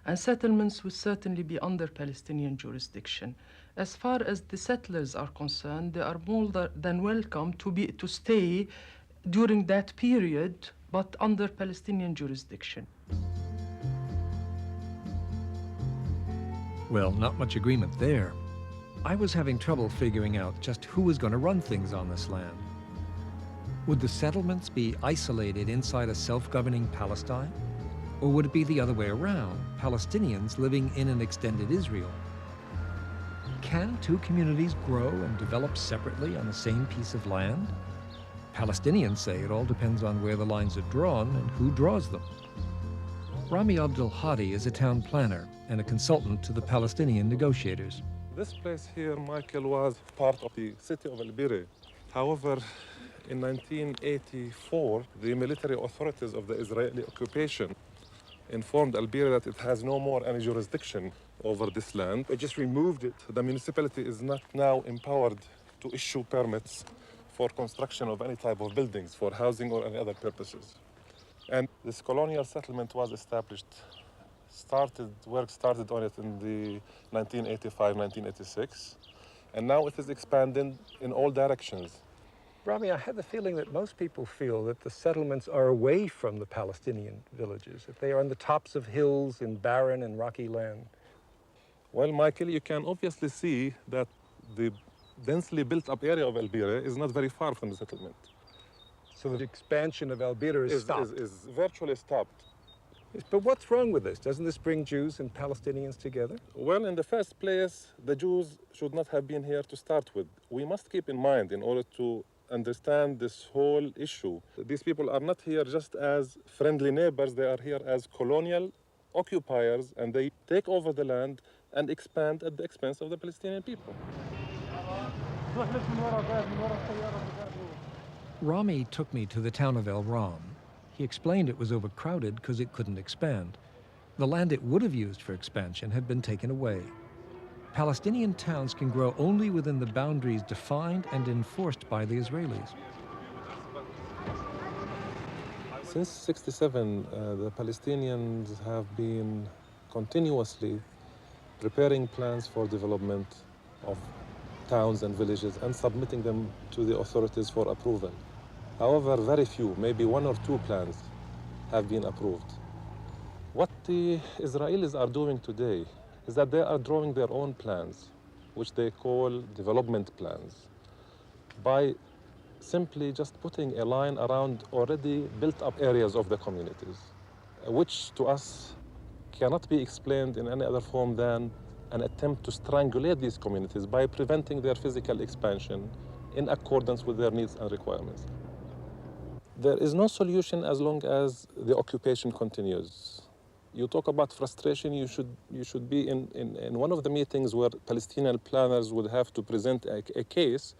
[SPEAKER 8] and settlements would certainly be under Palestinian jurisdiction. As far as the settlers are concerned, they are more than welcome to stay during that period, but under Palestinian jurisdiction.
[SPEAKER 9] Well, not much agreement there. I was having trouble figuring out just who was going to run things on this land. Would the settlements be isolated inside a self-governing Palestine? Or would it be the other way around, Palestinians living in an extended Israel? Can two communities grow and develop separately on the same piece of land? Palestinians say it all depends on where the lines are drawn and who draws them. Rami Abdul Hadi is a town planner and a consultant to the Palestinian negotiators.
[SPEAKER 21] This place here, Michael, was part of the city of El-Biri. However, in 1984, the military authorities of the Israeli occupation informed El-Biri that it has no more any jurisdiction over this land. They just removed it. The municipality is not now empowered to issue permits for construction of any type of buildings for housing or any other purposes. And this colonial settlement was established. Work started on it in the 1985, 1986, and now it is expanding in all directions.
[SPEAKER 22] Rami, I have the feeling that most people feel that the settlements are away from the Palestinian villages, that they are on the tops of hills in barren and rocky land.
[SPEAKER 21] Well, Michael, you can obviously see that the densely built up area of El Bira is not very far from the settlement.
[SPEAKER 22] So the expansion of El Bira is stopped.
[SPEAKER 21] Is virtually stopped.
[SPEAKER 22] Yes, but what's wrong with this? Doesn't this bring Jews and Palestinians together?
[SPEAKER 21] Well, in the first place, the Jews should not have been here to start with. We must keep in mind, in order to understand this whole issue, these people are not here just as friendly neighbors, they are here as colonial occupiers, and they take over the land and expand at the expense of the Palestinian people.
[SPEAKER 9] Rami took me to the town of El Ram. He explained it was overcrowded because it couldn't expand. The land it would have used for expansion had been taken away. Palestinian towns can grow only within the boundaries defined and enforced by the Israelis.
[SPEAKER 21] Since '67, the Palestinians have been continuously preparing plans for development of towns and villages and submitting them to the authorities for approval. However, very few, maybe 1 or 2 plans have been approved. What the Israelis are doing today is that they are drawing their own plans, which they call development plans, by simply just putting a line around already built-up areas of the communities, which to us cannot be explained in any other form than an attempt to strangulate these communities by preventing their physical expansion in accordance with their needs and requirements. There is no solution as long as the occupation continues. You talk about frustration, you should be in one of the meetings where Palestinian planners would have to present a case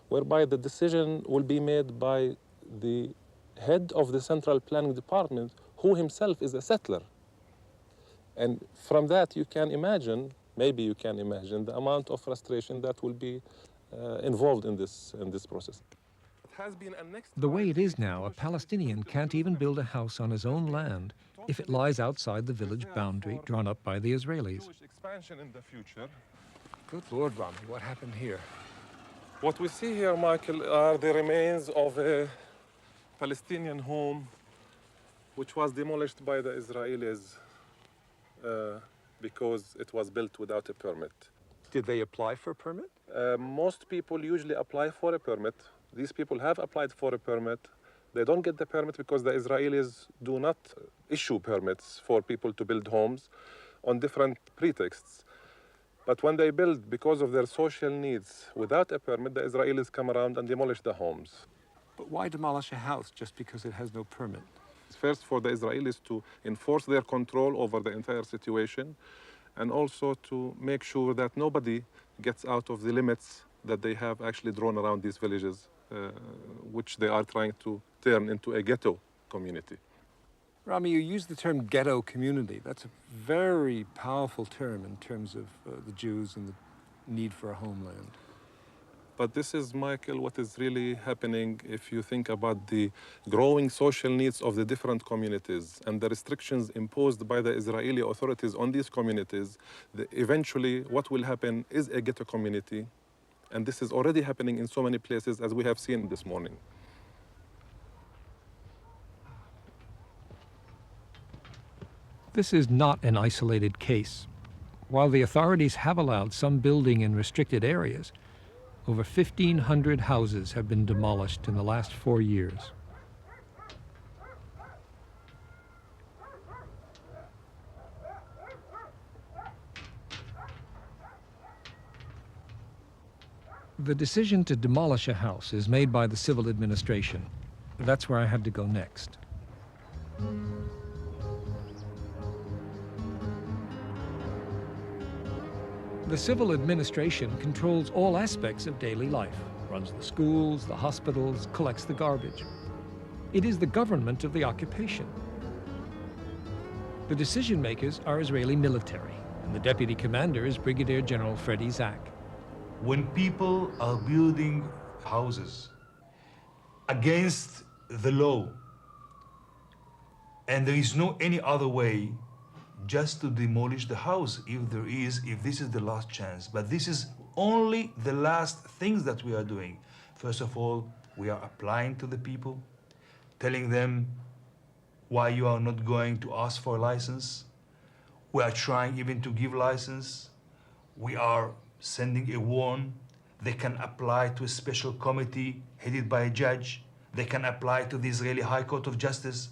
[SPEAKER 21] whereby the decision will be made by the head of the central planning department, who himself is a settler. And from that you can imagine, maybe you can imagine, the amount of frustration that will be involved in this process.
[SPEAKER 9] The way it is now, a Palestinian can't even build a house on his own land if it lies outside the village boundary drawn up by the Israelis.
[SPEAKER 21] Expansion in the future.
[SPEAKER 22] Good Lord, Rami, what happened here?
[SPEAKER 21] What we see here, Michael, are the remains of a Palestinian home which was demolished by the Israelis because it was built without a permit.
[SPEAKER 22] Did they apply for a permit?
[SPEAKER 21] Most people usually apply for a permit. These people have applied for a permit. They don't get the permit because the Israelis do not issue permits for people to build homes on different pretexts. But when they build because of their social needs without a permit, the Israelis come around and demolish the homes.
[SPEAKER 22] But why demolish a house just because it has no permit?
[SPEAKER 21] First, for the Israelis to enforce their control over the entire situation, and also to make sure that nobody gets out of the limits that they have actually drawn around these villages, which they are trying to turn into a ghetto community.
[SPEAKER 22] Rami, you use the term ghetto community. That's a very powerful term in terms of the Jews and the need for a homeland.
[SPEAKER 21] But this is, Michael, what is really happening if you think about the growing social needs of the different communities and the restrictions imposed by the Israeli authorities on these communities. Eventually, what will happen is a ghetto community. And this is already happening in so many places, as we have seen this morning.
[SPEAKER 9] This is not an isolated case. While the authorities have allowed some building in restricted areas, over 1,500 houses have been demolished in the last 4 years. The decision to demolish a house is made by the civil administration. That's where I had to go next. The civil administration controls all aspects of daily life, runs the schools, the hospitals, collects the garbage. It is the government of the occupation. The decision makers are Israeli military, and the deputy commander is Brigadier General Freddy Zak.
[SPEAKER 2] When people are building houses against the law, and there is no any other way just to demolish the house if this is the last chance. But this is only the last things that we are doing. First of all, we are applying to the people, telling them why you are not going to ask for a license. We are trying even to give license. We are sending a warn They can apply to a special committee headed by a judge. They can apply to the Israeli High Court of Justice.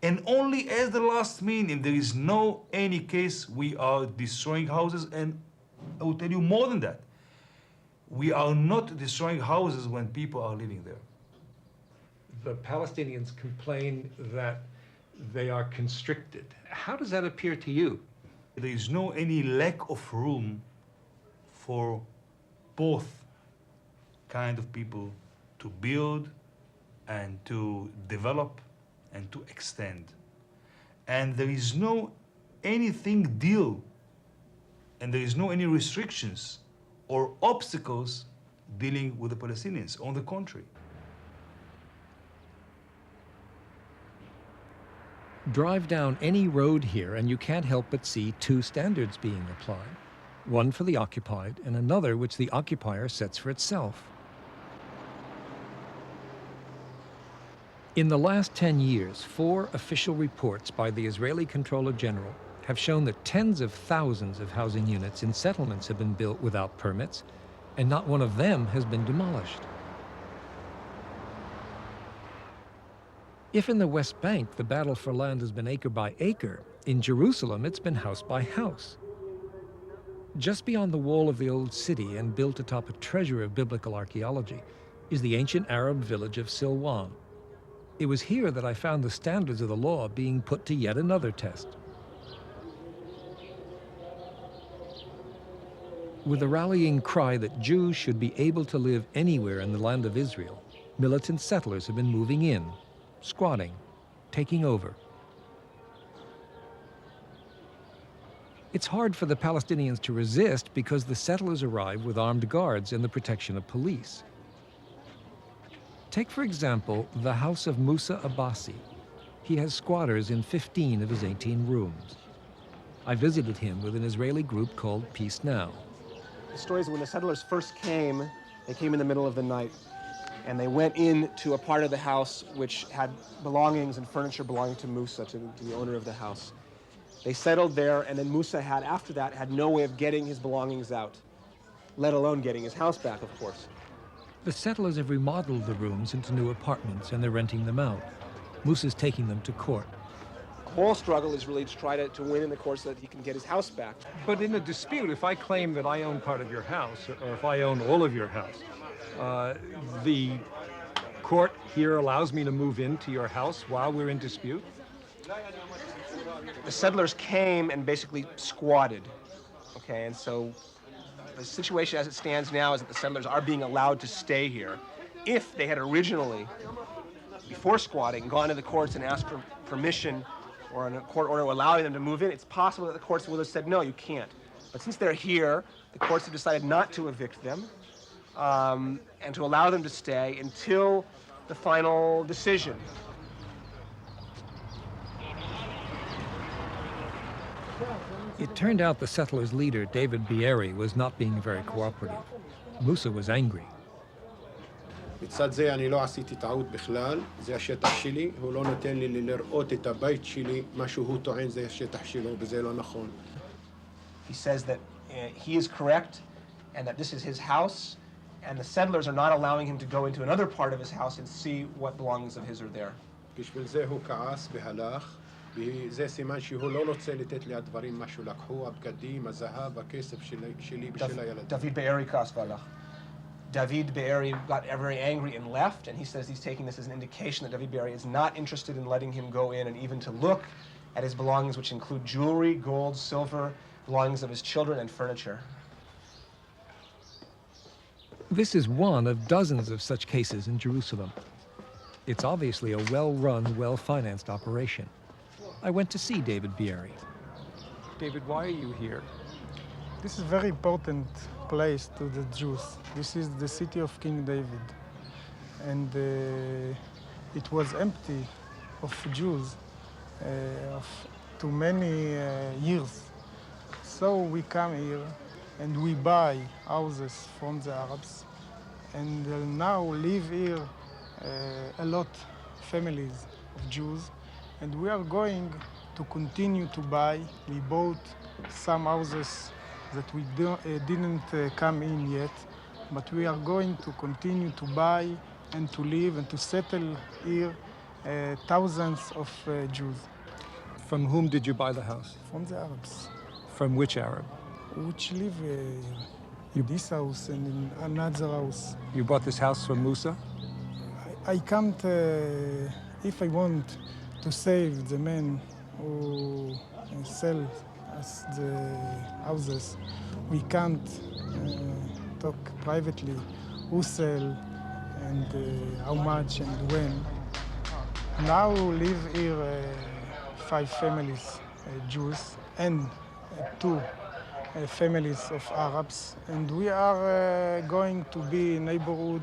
[SPEAKER 2] And only as the last mean, if there is no any case, we are destroying houses. And I will tell you more than that. We are not destroying houses when people are living there.
[SPEAKER 9] The Palestinians complain that they are constricted. How does that appear to you?
[SPEAKER 2] There is no any lack of room for both kind of people to build and to develop and to extend. And there is no anything deal, and there is no any restrictions or obstacles dealing with the Palestinians. On the contrary.
[SPEAKER 9] Drive down any road here and you can't help but see two standards being applied. One for the occupied and another which the occupier sets for itself. In the last 10 years, 4 official reports by the Israeli Comptroller General have shown that tens of thousands of housing units in settlements have been built without permits, and not one of them has been demolished. If in the West Bank the battle for land has been acre by acre, in Jerusalem it's been house by house. Just beyond the wall of the old city and built atop a treasure of biblical archaeology is the ancient Arab village of Silwan. It was here that I found the standards of the law being put to yet another test. With a rallying cry that Jews should be able to live anywhere in the land of Israel, militant settlers have been moving in, squatting, taking over. It's hard for the Palestinians to resist because the settlers arrive with armed guards and the protection of police. Take, for example, the house of Musa Abbasi. He has squatters in 15 of his 18 rooms. I visited him with an Israeli group called Peace Now.
[SPEAKER 1] The story is when the settlers first came, they came in the middle of the night, and they went into a part of the house which had belongings and furniture belonging to Musa, to the owner of the house. They settled there, and then Musa had, after that, had no way of getting his belongings out, let alone getting his house back, of course.
[SPEAKER 9] The settlers have remodeled the rooms into new apartments, and they're renting them out. Musa's taking them to court.
[SPEAKER 1] The whole struggle is really to try to win in the court so that he can get his house back.
[SPEAKER 22] But in a dispute, if I claim that I own part of your house, or if I own all of your house, the court here allows me to move into your house while we're in dispute?
[SPEAKER 1] The settlers came and basically squatted, okay? And so the situation as it stands now is that the settlers are being allowed to stay here. If they had originally, before squatting, gone to the courts and asked for permission or a court order allowing them to move in, it's possible that the courts would have said, no, you can't. But since they're here, the courts have decided not to evict them and to allow them to stay until the final decision.
[SPEAKER 9] It turned out the settlers' leader, David Bieri, was not being very cooperative. Musa was angry.
[SPEAKER 3] מצד זה אני לא עשיתי טעות בכלל, זה השטח שלי, הוא לא נותן לי לראות את הבית שלי, מה שהוא טוען זה השטח שלו, וזה לא נכון.
[SPEAKER 1] He says that he is correct and that this is his house, and the settlers are not allowing him to go into another part of his house and see what belongings of his are there.
[SPEAKER 3] בשביל זה הוא כעס והלך, וזה סימן שהוא לא רוצה לתת לי הדברים מה שהוא לקחו, הבגדים, הזהב, הכסף שלי ושל הילדים.
[SPEAKER 1] David Be'eri כעס והלך. David Be'eri got very angry and left, and he says he's taking this as an indication that David Be'eri is not interested in letting him go in and even to look at his belongings, which include jewelry, gold, silver, belongings of his children, and furniture.
[SPEAKER 9] This is one of dozens of such cases in Jerusalem. It's obviously a well-run, well-financed operation. I went to see David Bieri.
[SPEAKER 22] David, why are you here?
[SPEAKER 23] This is a very important place to the Jews. This is the city of King David. And it was empty of Jews too many years. So we come here and we buy houses from the Arabs. And now live here a lot of families of Jews. And we are going to continue to buy. We bought some houses that we didn't come in yet, but we are going to continue to buy and to live and to settle here thousands of Jews.
[SPEAKER 22] From whom did you buy the house?
[SPEAKER 23] From the Arabs.
[SPEAKER 22] From which Arab?
[SPEAKER 23] Which live in this house and in another house.
[SPEAKER 22] You bought this house from Musa?
[SPEAKER 23] I can't, if I want to save the men who sell us the houses, we can't talk privately who sell and how much and when. Now live here 5 families, Jews, and 2 families of Arabs, and we are going to be a neighborhood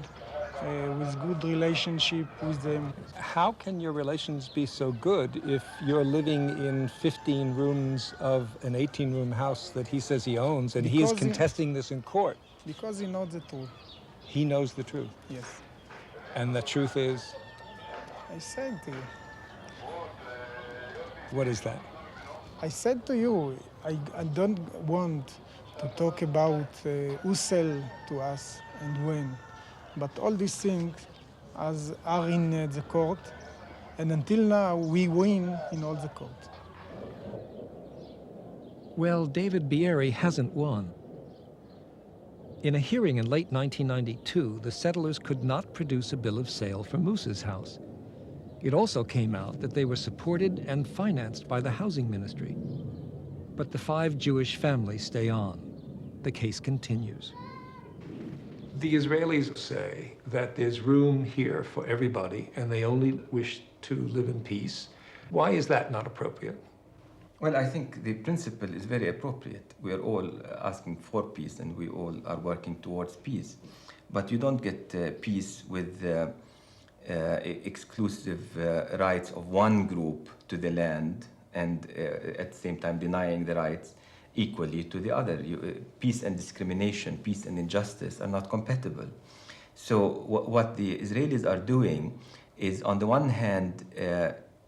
[SPEAKER 23] with good relationship with them.
[SPEAKER 22] How can your relations be so good if you're living in 15 rooms of an 18-room house that he says he owns, and he is contesting this in court?
[SPEAKER 23] Because he knows the truth.
[SPEAKER 22] He knows the truth?
[SPEAKER 23] Yes.
[SPEAKER 22] And the truth is?
[SPEAKER 23] I said to you.
[SPEAKER 22] What is that?
[SPEAKER 23] I said to you, I don't want to talk about who sell to us and when, but all these things are in the court, and until now we win in all the court.
[SPEAKER 9] Well, David Bieri hasn't won. In a hearing in late 1992, the settlers could not produce a bill of sale for Musa's house. It also came out that they were supported and financed by the housing ministry. But the 5 Jewish families stay on. The case continues.
[SPEAKER 22] The Israelis say that there's room here for everybody and they only wish to live in peace. Why is that not appropriate?
[SPEAKER 14] Well, I think the principle is very appropriate. We are all asking for peace and we all are working towards peace. But you don't get peace with exclusive rights of one group to the land and at the same time denying the rights equally to the other. Peace and discrimination, peace and injustice are not compatible. So what the Israelis are doing is, on the one hand,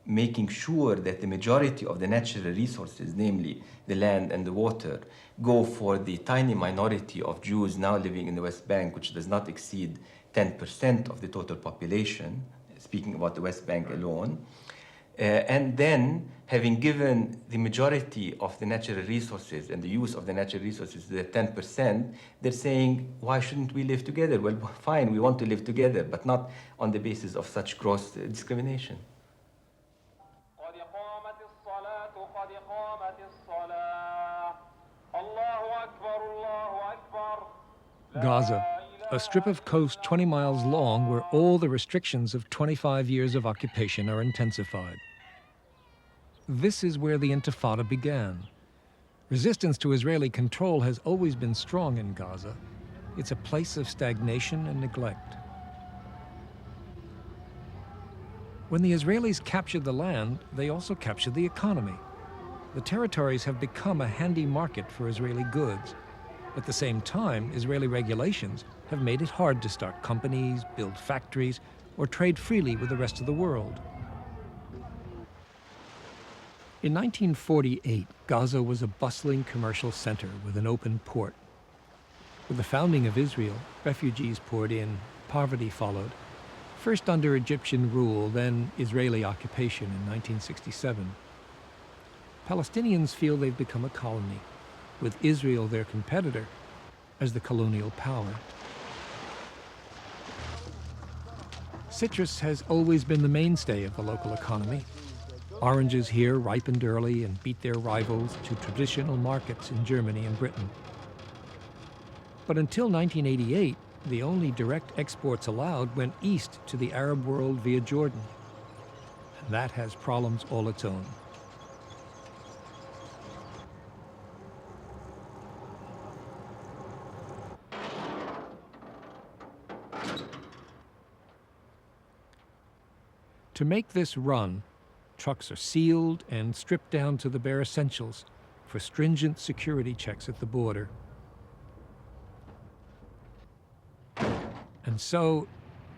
[SPEAKER 14] making sure that the majority of the natural resources, namely the land and the water, go for the tiny minority of Jews now living in the West Bank, which does not exceed 10% of the total population, speaking about the West Bank alone. And then, having given the majority of the natural resources and the use of the natural resources to the 10%, they're saying, why shouldn't we live together? Well, fine, we want to live together, but not on the basis of such gross discrimination.
[SPEAKER 9] Gaza, a strip of coast 20 miles long where all the restrictions of 25 years of occupation are intensified. This is where the Intifada began. Resistance to Israeli control has always been strong in Gaza. It's a place of stagnation and neglect. When the Israelis captured the land, they also captured the economy. The territories have become a handy market for Israeli goods. At the same time, Israeli regulations have made it hard to start companies, build factories, or trade freely with the rest of the world. In 1948, Gaza was a bustling commercial center with an open port. With the founding of Israel, refugees poured in, poverty followed, first under Egyptian rule, then Israeli occupation in 1967. Palestinians feel they've become a colony, with Israel, their competitor, as the colonial power. Citrus has always been the mainstay of the local economy. Oranges here ripened early and beat their rivals to traditional markets in Germany and Britain. But until 1988, the only direct exports allowed went east to the Arab world via Jordan. And that has problems all its own. To make this run, trucks are sealed and stripped down to the bare essentials for stringent security checks at the border. And so,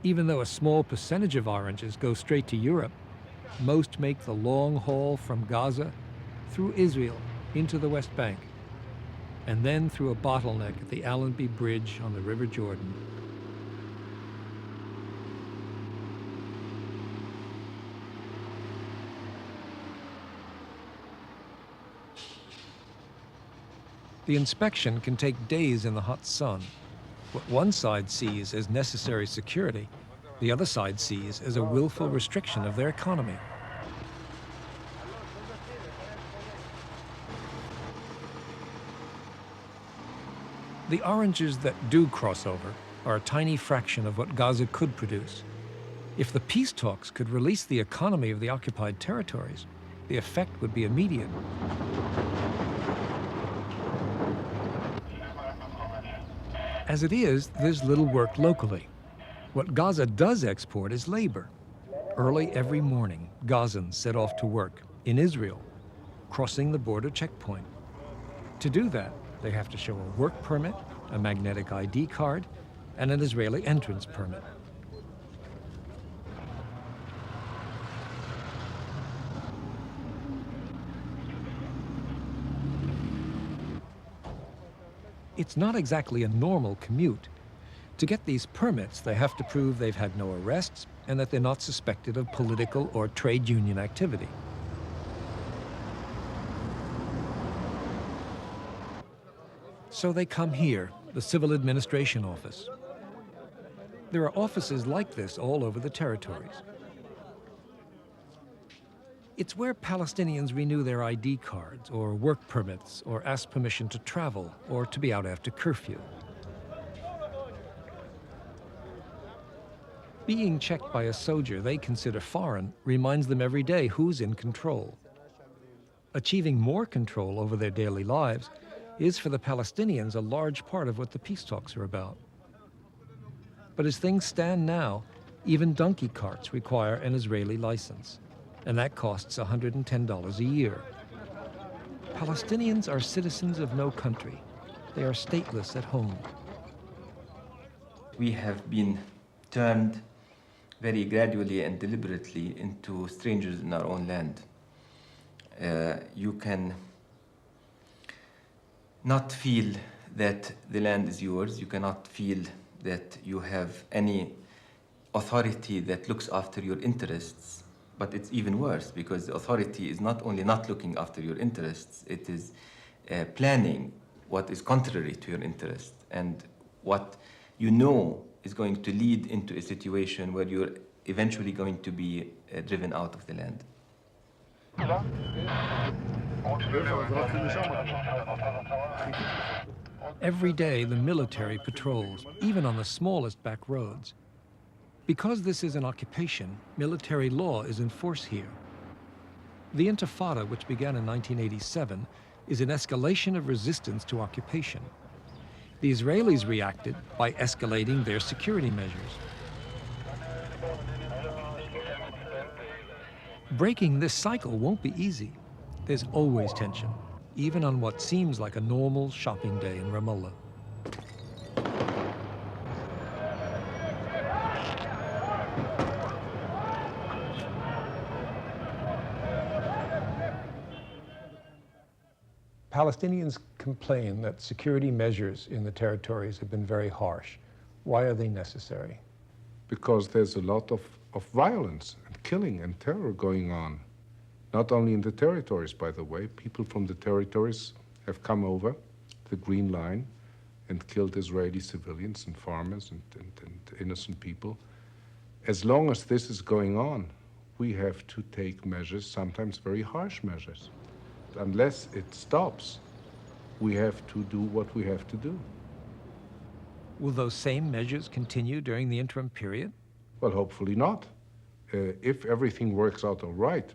[SPEAKER 9] even though a small percentage of oranges go straight to Europe, most make the long haul from Gaza through Israel into the West Bank. and then through a bottleneck at the Allenby Bridge on the River Jordan. The inspection can take days in the hot sun. What one side sees as necessary security, the other side sees as a willful restriction of their economy. The oranges that do cross over are a tiny fraction of what Gaza could produce. If the peace talks could release the economy of the occupied territories, the effect would be immediate. As it is, there's little work locally. What Gaza does export is labor. Early every morning, Gazans set off to work in Israel, crossing the border checkpoint. To do that, they have to show a work permit, a magnetic ID card, and an Israeli entrance permit. It's not exactly a normal commute. To get these permits, they have to prove they've had no arrests and that they're not suspected of political or trade union activity. So they come here, the Civil Administration Office. There are offices like this all over the territories. It's where Palestinians renew their ID cards or work permits or ask permission to travel or to be out after curfew. Being checked by a soldier they consider foreign reminds them every day who's in control. Achieving more control over their daily lives is for the Palestinians a large part of what the peace talks are about. But as things stand now, even donkey carts require an Israeli license, and that costs $110 a year. Palestinians are citizens of no country. They are stateless at home.
[SPEAKER 14] We have been turned very gradually and deliberately into strangers in our own land. You can not feel that the land is yours. You cannot feel that you have any authority that looks after your interests. But it's even worse, because the authority is not only not looking after your interests, it is planning what is contrary to your interests and what you know is going to lead into a situation where you're eventually going to be driven out of the land.
[SPEAKER 9] Every day, the military patrols, even on the smallest back roads. Because this is an occupation, military law is in force here. The Intifada, which began in 1987, is an escalation of resistance to occupation. The Israelis reacted by escalating their security measures. Breaking this cycle won't be easy. There's always tension, even on what seems like a normal shopping day in Ramallah.
[SPEAKER 22] Palestinians complain that security measures in the territories have been very harsh. Why are they necessary?
[SPEAKER 7] Because there's a lot of violence and killing and terror going on. Not only in the territories, by the way. People from the territories have come over the Green Line and killed Israeli civilians and farmers and innocent people. As long as this is going on, we have to take measures, sometimes very harsh measures. Unless it stops, we have to do what we have to do.
[SPEAKER 9] Will those same measures continue during the interim period?
[SPEAKER 7] Well, hopefully not. If everything works out all right,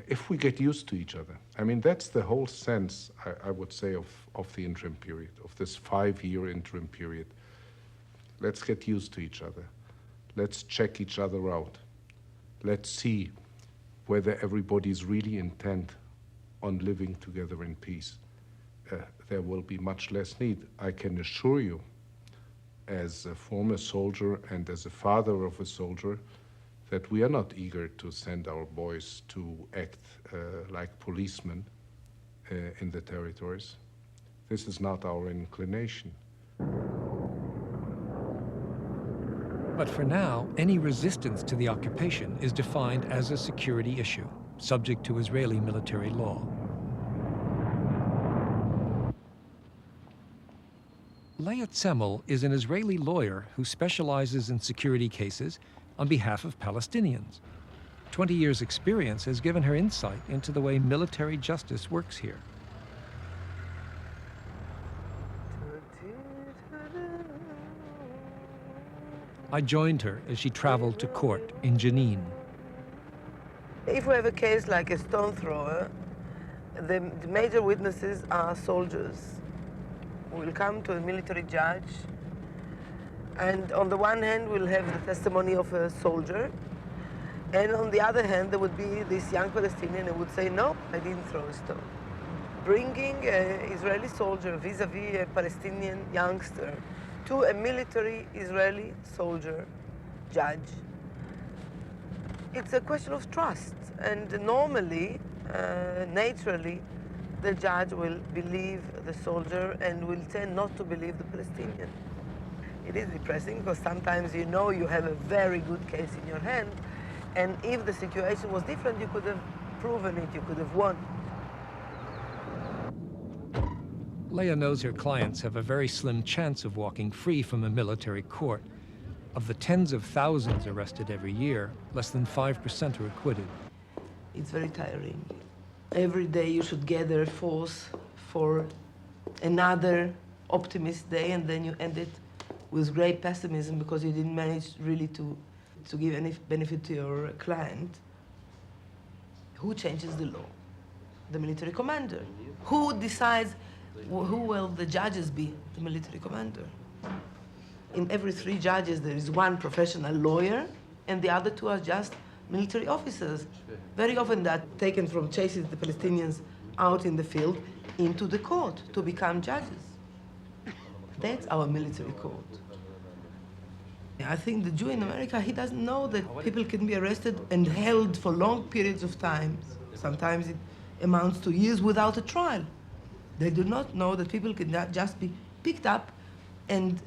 [SPEAKER 7] if we get used to each other. I mean, that's the whole sense, I would say, of the interim period, of this 5-year interim period. Let's get used to each other. Let's check each other out. Let's see whether everybody's really intent on living together in peace. There will be much less need. I can assure you, as a former soldier and as a father of a soldier, that we are not eager to send our boys to act like policemen in the territories. This is not our inclination.
[SPEAKER 9] But for now, any resistance to the occupation is defined as a security issue, subject to Israeli military law. Leah Tzemel is an Israeli lawyer who specializes in security cases on behalf of Palestinians. 20 years' experience has given her insight into the way military justice works here. I joined her as she traveled to court in Jenin.
[SPEAKER 4] If we have a case like a stone thrower, the major witnesses are soldiers. We'll come to a military judge, and on the one hand, we'll have the testimony of a soldier, and on the other hand, there would be this young Palestinian who would say, no, I didn't throw a stone. Bringing an Israeli soldier vis-a-vis a Palestinian youngster to a military Israeli soldier judge, it's a question of trust. And normally, naturally, the judge will believe the soldier and will tend not to believe the Palestinian. It is depressing because sometimes you know you have a very good case in your hand, and if the situation was different, you could have proven it, you could have won.
[SPEAKER 9] Leah knows her clients have a very slim chance of walking free from a military court. Of the tens of thousands arrested every year, less than 5% are acquitted.
[SPEAKER 4] It's very tiring. Every day you should gather a force for another optimist day, and then you end it with great pessimism because you didn't manage really to give any benefit to your client. Who changes the law? The military commander. Who decides who will the judges be? The military commander. In every 3 judges, there is 1 professional lawyer, and the other 2 are just military officers. Very often that taken from chasing the Palestinians out in the field into the court to become judges. That's our military court. I think the Jew in America, he doesn't know that people can be arrested and held for long periods of time. Sometimes it amounts to years without a trial. They do not know that people can just be picked up and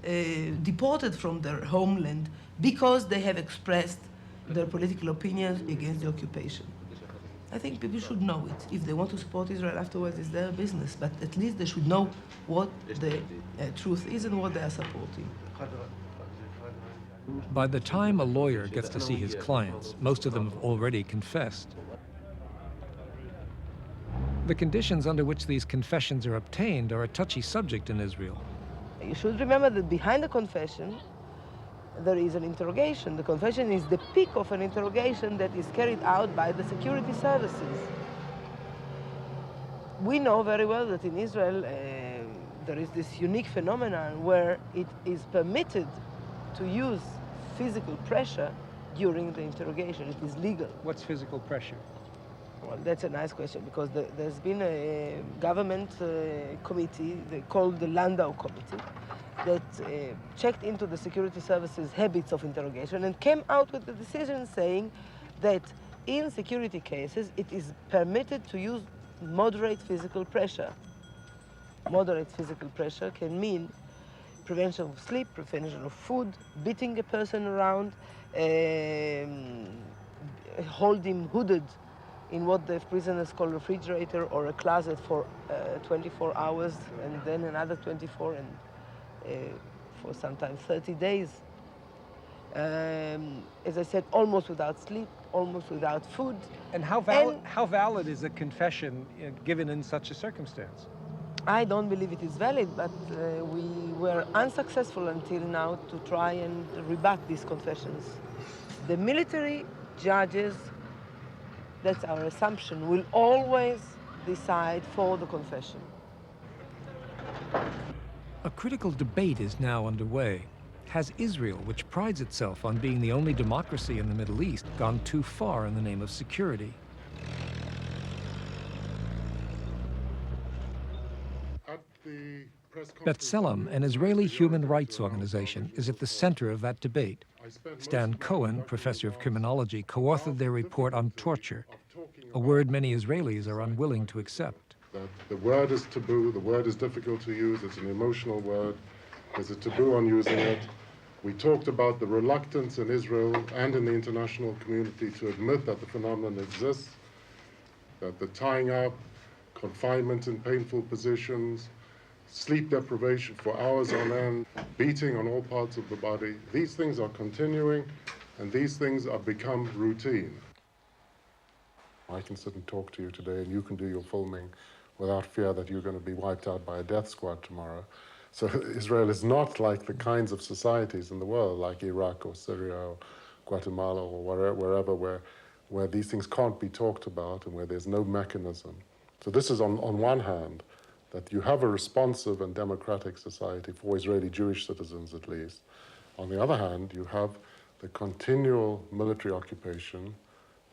[SPEAKER 4] deported from their homeland because they have expressed their political opinions against the occupation. I think people should know it. If they want to support Israel afterwards, it's their business, but at least they should know what the truth is and what they are supporting.
[SPEAKER 9] By the time a lawyer gets to see his clients, most of them have already confessed. The conditions under which these confessions are obtained are a touchy subject in Israel.
[SPEAKER 4] You should remember that behind the confession, there is an interrogation. The confession is the peak of an interrogation that is carried out by the security services. We know very well that in Israel, there is this unique phenomenon where it is permitted to use physical pressure during the interrogation. It is legal.
[SPEAKER 22] What's physical pressure?
[SPEAKER 4] Well, that's a nice question, because there's been a government committee called the Landau Committee that checked into the security services' habits of interrogation and came out with a decision saying that in security cases it is permitted to use moderate physical pressure. Moderate physical pressure can mean prevention of sleep, prevention of food, beating a person around, hold him hooded in what the prisoners call a refrigerator or a closet for 24 hours, and then another 24, and for sometimes 30 days. As I said, almost without sleep, almost without food.
[SPEAKER 22] And how valid is a confession given in such a circumstance?
[SPEAKER 4] I don't believe it is valid, but we were unsuccessful until now to try and rebut these confessions. The military judges, that's our assumption, will always decide for the confession.
[SPEAKER 9] A critical debate is now underway. Has Israel, which prides itself on being the only democracy in the Middle East, gone too far in the name of security? B'Tselem, an Israeli human rights organization, is at the center of that debate. Stan Cohen, professor of criminology, co-authored their report on torture, a word many Israelis are unwilling to accept.
[SPEAKER 6] that the word is taboo, the word is difficult to use, it's an emotional word, there's a taboo on using it. We talked about the reluctance in Israel and in the international community to admit that the phenomenon exists, that the tying up, confinement in painful positions, sleep deprivation for hours on end, beating on all parts of the body, these things are continuing and these things are become routine. I can sit and talk to you today and you can do your filming without fear that you're going to be wiped out by a death squad tomorrow. So Israel is not like the kinds of societies in the world, like Iraq or Syria or Guatemala or wherever where these things can't be talked about and where there's no mechanism. So this is on one hand, that you have a responsive and democratic society for Israeli Jewish citizens at least. On the other hand, you have the continual military occupation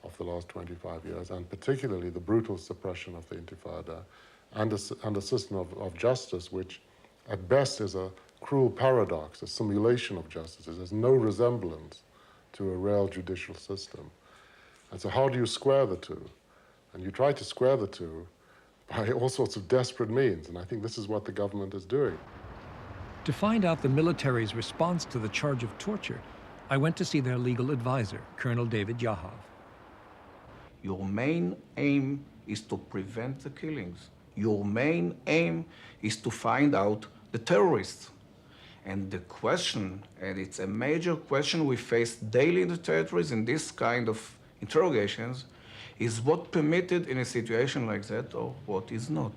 [SPEAKER 6] of the last 25 years, and particularly the brutal suppression of the Intifada, and a system of justice which at best is a cruel paradox, a simulation of justice. There's no resemblance to a real judicial system. And so how do you square the two? And you try to square the two by all sorts of desperate means, and I think this is what the government is doing.
[SPEAKER 9] To find out the military's response to the charge of torture, I went to see their legal advisor, Colonel David Yahav.
[SPEAKER 10] Your main aim is to prevent the killings. Your main aim is to find out the terrorists. And the question, and it's a major question we face daily in the territories in this kind of interrogations, is what permitted in a situation like that or what is not.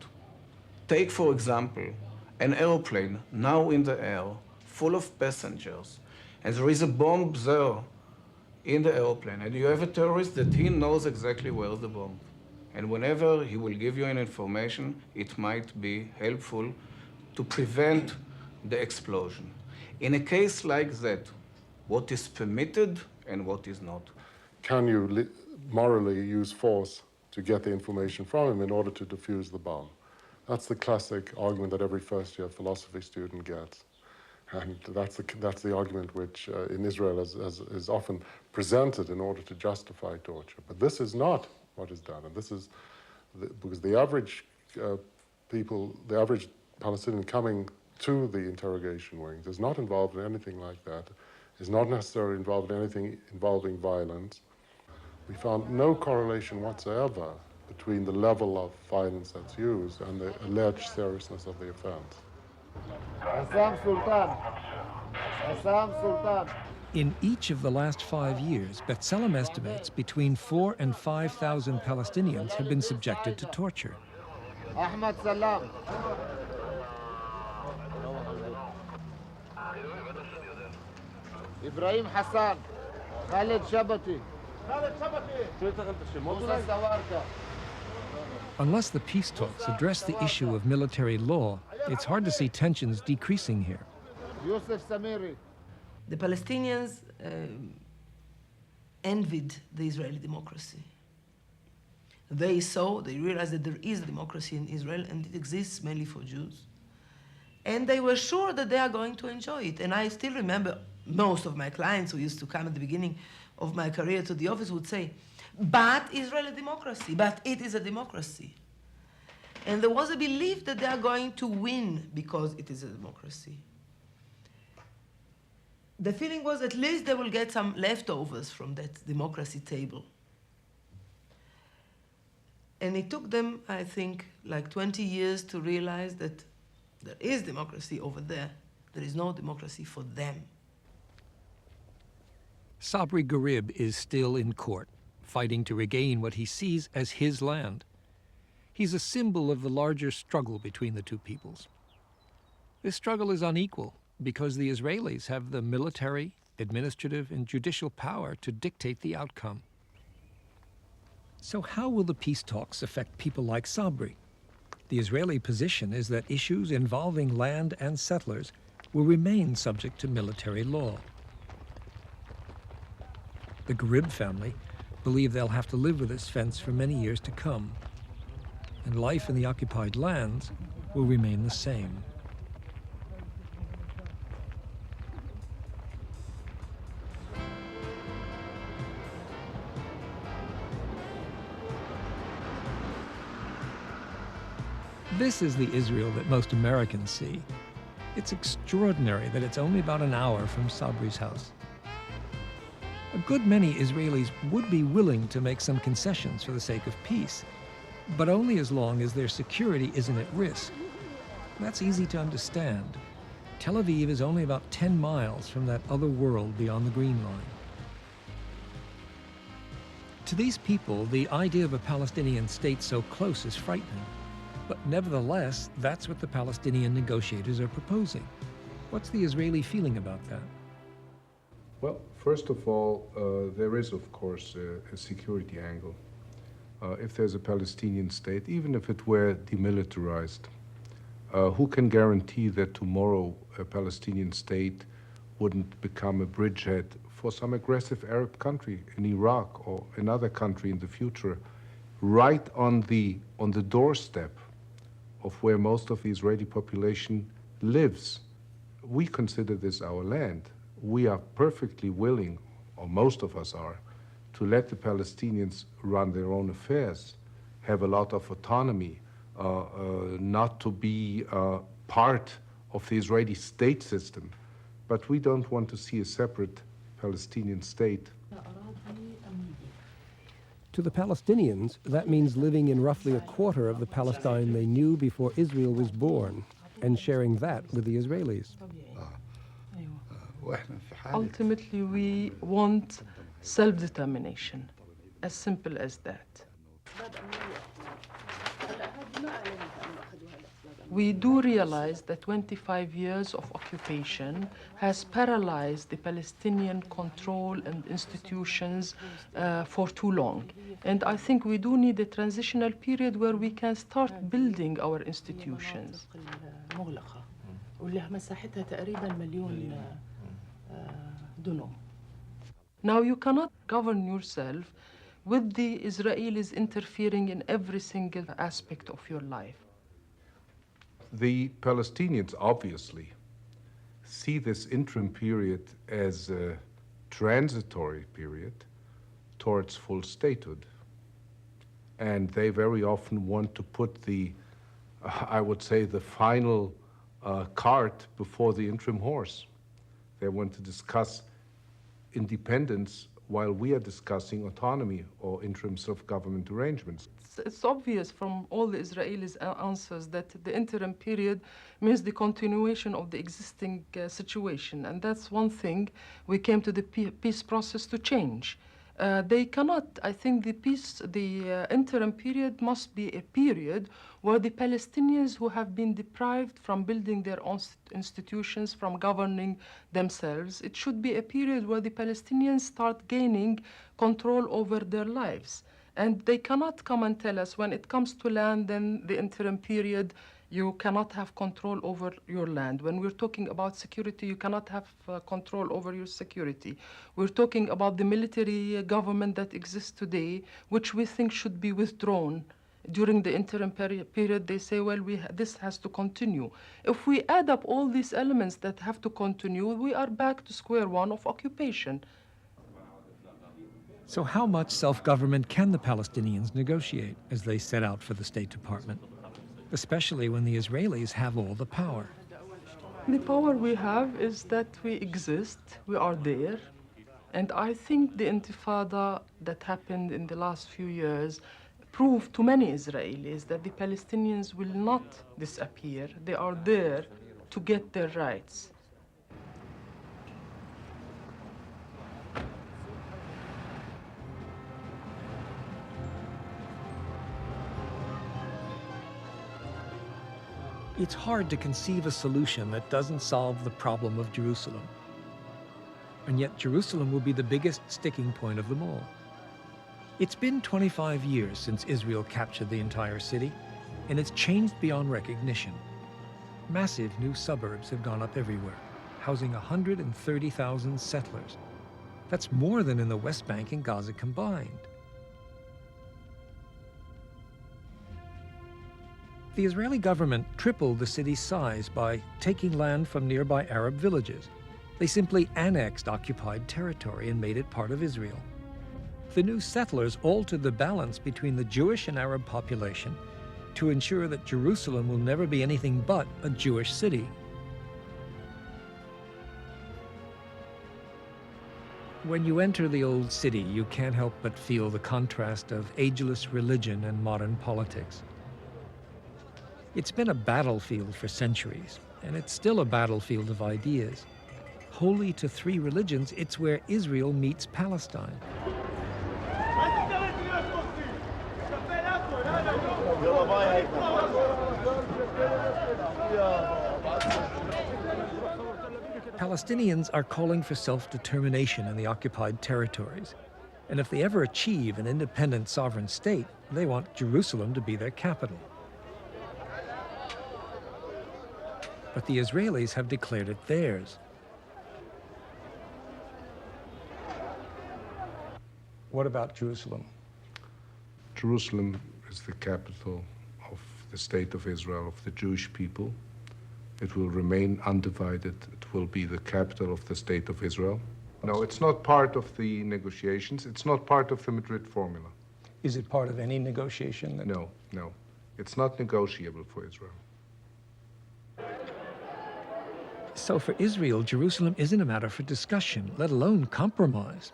[SPEAKER 10] Take, for example, an airplane now in the air, full of passengers, and there is a bomb there in the airplane, and you have a terrorist that he knows exactly where the bomb. And whenever he will give you an information, it might be helpful to prevent the explosion. In a case like that, what is permitted and what is not?
[SPEAKER 6] Can you morally use force to get the information from him in order to defuse the bomb? That's the classic argument that every first-year philosophy student gets. And that's the argument which in Israel is often presented in order to justify torture. But this is not what is done. And this is because the average the average Palestinian coming to the interrogation wings is not involved in anything like that, is not necessarily involved in anything involving violence. We found no correlation whatsoever between the level of violence that's used and the alleged seriousness of the offense.
[SPEAKER 9] In each of the last 5 years, B'Tselem estimates between 4,000 and 5,000 Palestinians have been subjected to torture.
[SPEAKER 11] Ahmad Salam. Ibrahim Hassan. Khalid Shabati.
[SPEAKER 9] Unless the peace talks address the issue of military law, it's hard to see tensions decreasing here.
[SPEAKER 11] Yusuf Samiri.
[SPEAKER 4] The Palestinians envied the Israeli democracy. They realized that there is democracy in Israel and it exists mainly for Jews. And they were sure that they are going to enjoy it. And I still remember most of my clients who used to come at the beginning of my career to the office would say, but Israeli democracy, but it is a democracy. And there was a belief that they are going to win because it is a democracy. The feeling was at least they will get some leftovers from that democracy table. And it took them, I think, like 20 years to realize that there is democracy over there. There is no democracy for them.
[SPEAKER 9] Sabri Garib is still in court, fighting to regain what he sees as his land. He's a symbol of the larger struggle between the two peoples. This struggle is unequal because the Israelis have the military, administrative, and judicial power to dictate the outcome. So how will the peace talks affect people like Sabri? The Israeli position is that issues involving land and settlers will remain subject to military law. The Garib family believe they'll have to live with this fence for many years to come, and life in the occupied lands will remain the same. This is the Israel that most Americans see. It's extraordinary that it's only about an hour from Sabri's house. A good many Israelis would be willing to make some concessions for the sake of peace, but only as long as their security isn't at risk. That's easy to understand. Tel Aviv is only about 10 miles from that other world beyond the Green Line. To these people, the idea of a Palestinian state so close is frightening. But nevertheless, that's what the Palestinian negotiators are proposing. What's the Israeli feeling about that?
[SPEAKER 7] Well, first of all, there is, of course, a security angle. If there's a Palestinian state, even if it were demilitarized, who can guarantee that tomorrow a Palestinian state wouldn't become a bridgehead for some aggressive Arab country in Iraq or another country in the future, right on the doorstep of where most of the Israeli population lives? We consider this our land. We are perfectly willing, or most of us are, to let the Palestinians run their own affairs, have a lot of autonomy, not to be part of the Israeli state system. But we don't want to see a separate Palestinian state.
[SPEAKER 5] To the Palestinians, that means living in roughly a quarter of the Palestine they knew before Israel was born, and sharing that with the Israelis.
[SPEAKER 8] Ultimately, we want self-determination, as simple as that. We do realize that 25 years of occupation has paralyzed the Palestinian control and institutions for too long. And I think we do need a transitional period where we can start building our institutions. Now, you cannot govern yourself with the Israelis interfering in every single aspect of your life.
[SPEAKER 7] The Palestinians obviously see this interim period as a transitory period towards full statehood. And they very often want to put the, I would say, the final cart before the interim horse. They want to discuss independence while we are discussing autonomy or interim self-government arrangements.
[SPEAKER 8] It's obvious from all the Israelis' answers that the interim period means the continuation of the existing situation. And that's one thing we came to the peace process to change. They cannot, I think the interim period must be a period where the Palestinians who have been deprived from building their own institutions, from governing themselves, it should be a period where the Palestinians start gaining control over their lives. And they cannot come and tell us when it comes to land, then the interim period, you cannot have control over your land. When we're talking about security, you cannot have control over your security. We're talking about the military government that exists today, which we think should be withdrawn. During the interim period, they say, well, this has to continue. If we add up all these elements that have to continue, we are back to square one of occupation.
[SPEAKER 9] So how much self-government can the Palestinians negotiate as they set out for the State Department, especially when the Israelis have all the power?
[SPEAKER 8] The power we have is that we exist, we are there, and I think the intifada that happened in the last few years proved to many Israelis that the Palestinians will not disappear. They are there to get their rights.
[SPEAKER 9] It's hard to conceive a solution that doesn't solve the problem of Jerusalem. And yet Jerusalem will be the biggest sticking point of them all. It's been 25 years since Israel captured the entire city, and it's changed beyond recognition. Massive new suburbs have gone up everywhere, housing 130,000 settlers. That's more than in the West Bank and Gaza combined. The Israeli government tripled the city's size by taking land from nearby Arab villages. They simply annexed occupied territory and made it part of Israel. The new settlers altered the balance between the Jewish and Arab population to ensure that Jerusalem will never be anything but a Jewish city. When you enter the old city, you can't help but feel the contrast of ageless religion and modern politics. It's been a battlefield for centuries, and it's still a battlefield of ideas. Holy to three religions, it's where Israel meets Palestine. Palestinians are calling for self-determination in the occupied territories. And if they ever achieve an independent sovereign state, they want Jerusalem to be their capital. But the Israelis have declared it theirs. What about Jerusalem?
[SPEAKER 7] Jerusalem is the capital of the state of Israel, of the Jewish people. It will remain undivided. It will be the capital of the state of Israel. No, it's not part of the negotiations. It's not part of the Madrid formula.
[SPEAKER 9] Is it part of any negotiation?
[SPEAKER 7] No, no. It's not negotiable for Israel.
[SPEAKER 9] So for Israel, Jerusalem isn't a matter for discussion, let alone compromise.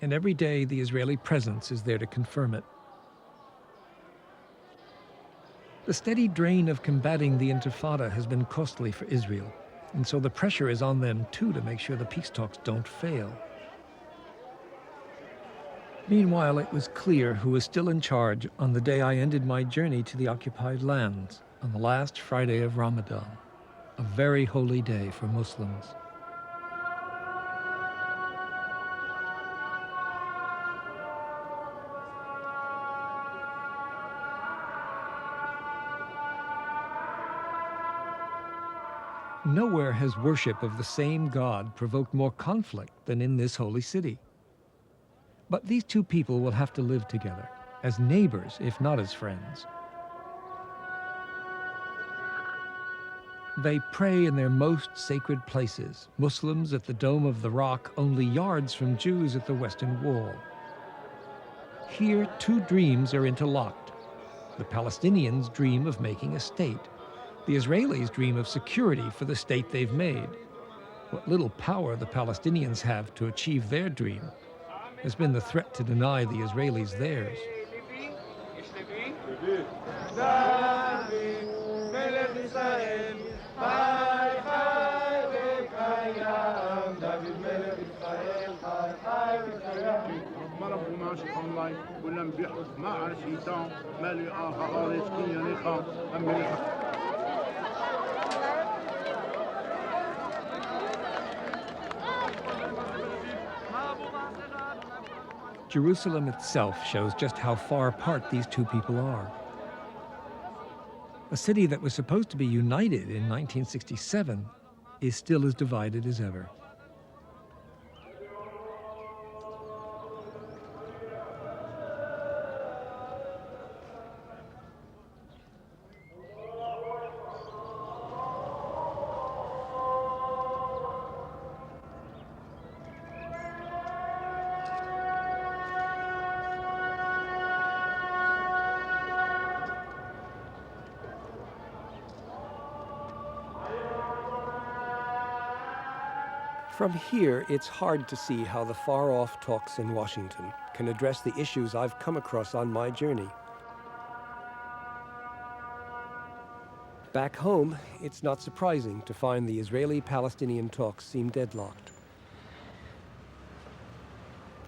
[SPEAKER 9] And every day, the Israeli presence is there to confirm it. The steady drain of combating the Intifada has been costly for Israel, and so the pressure is on them too to make sure the peace talks don't fail. Meanwhile, it was clear who was still in charge on the day I ended my journey to the occupied lands, on the last Friday of Ramadan, a very holy day for Muslims. Nowhere has worship of the same God provoked more conflict than in this holy city. But these two people will have to live together, as neighbors, if not as friends. They pray in their most sacred places, Muslims at the Dome of the Rock, only yards from Jews at the Western Wall. Here, two dreams are interlocked. The Palestinians dream of making a state. The Israelis dream of security for the state they've made. What little power the Palestinians have to achieve their dream has been the threat to deny the Israelis theirs. Jerusalem itself shows just how far apart these two people are. A city that was supposed to be united in 1967 is still as divided as ever. From here, it's hard to see how the far-off talks in Washington can address the issues I've come across on my journey. Back home, it's not surprising to find the Israeli-Palestinian talks seem deadlocked.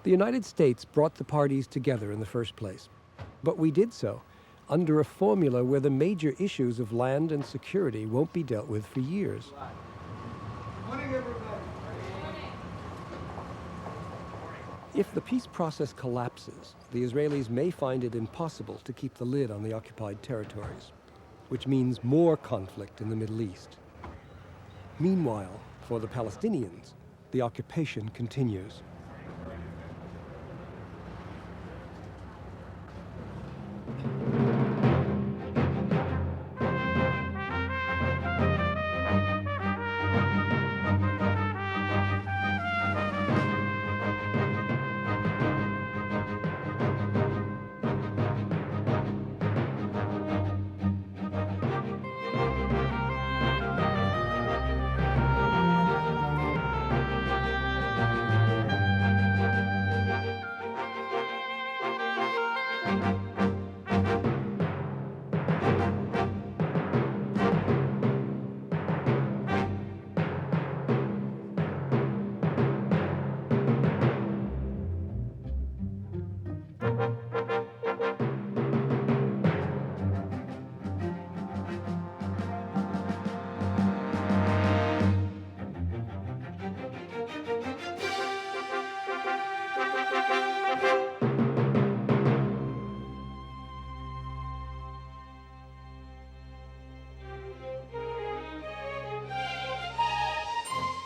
[SPEAKER 9] The United States brought the parties together in the first place, but we did so under a formula where the major issues of land and security won't be dealt with for years. If the peace process collapses, the Israelis may find it impossible to keep the lid on the occupied territories, which means more conflict in the Middle East. Meanwhile, for the Palestinians, the occupation continues.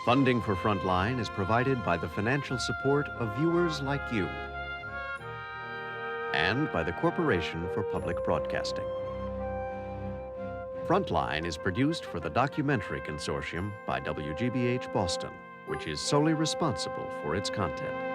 [SPEAKER 12] Funding for Frontline is provided by the financial support of viewers like you and by the Corporation for Public Broadcasting. Frontline is produced for the Documentary Consortium by WGBH Boston, which is solely responsible for its content.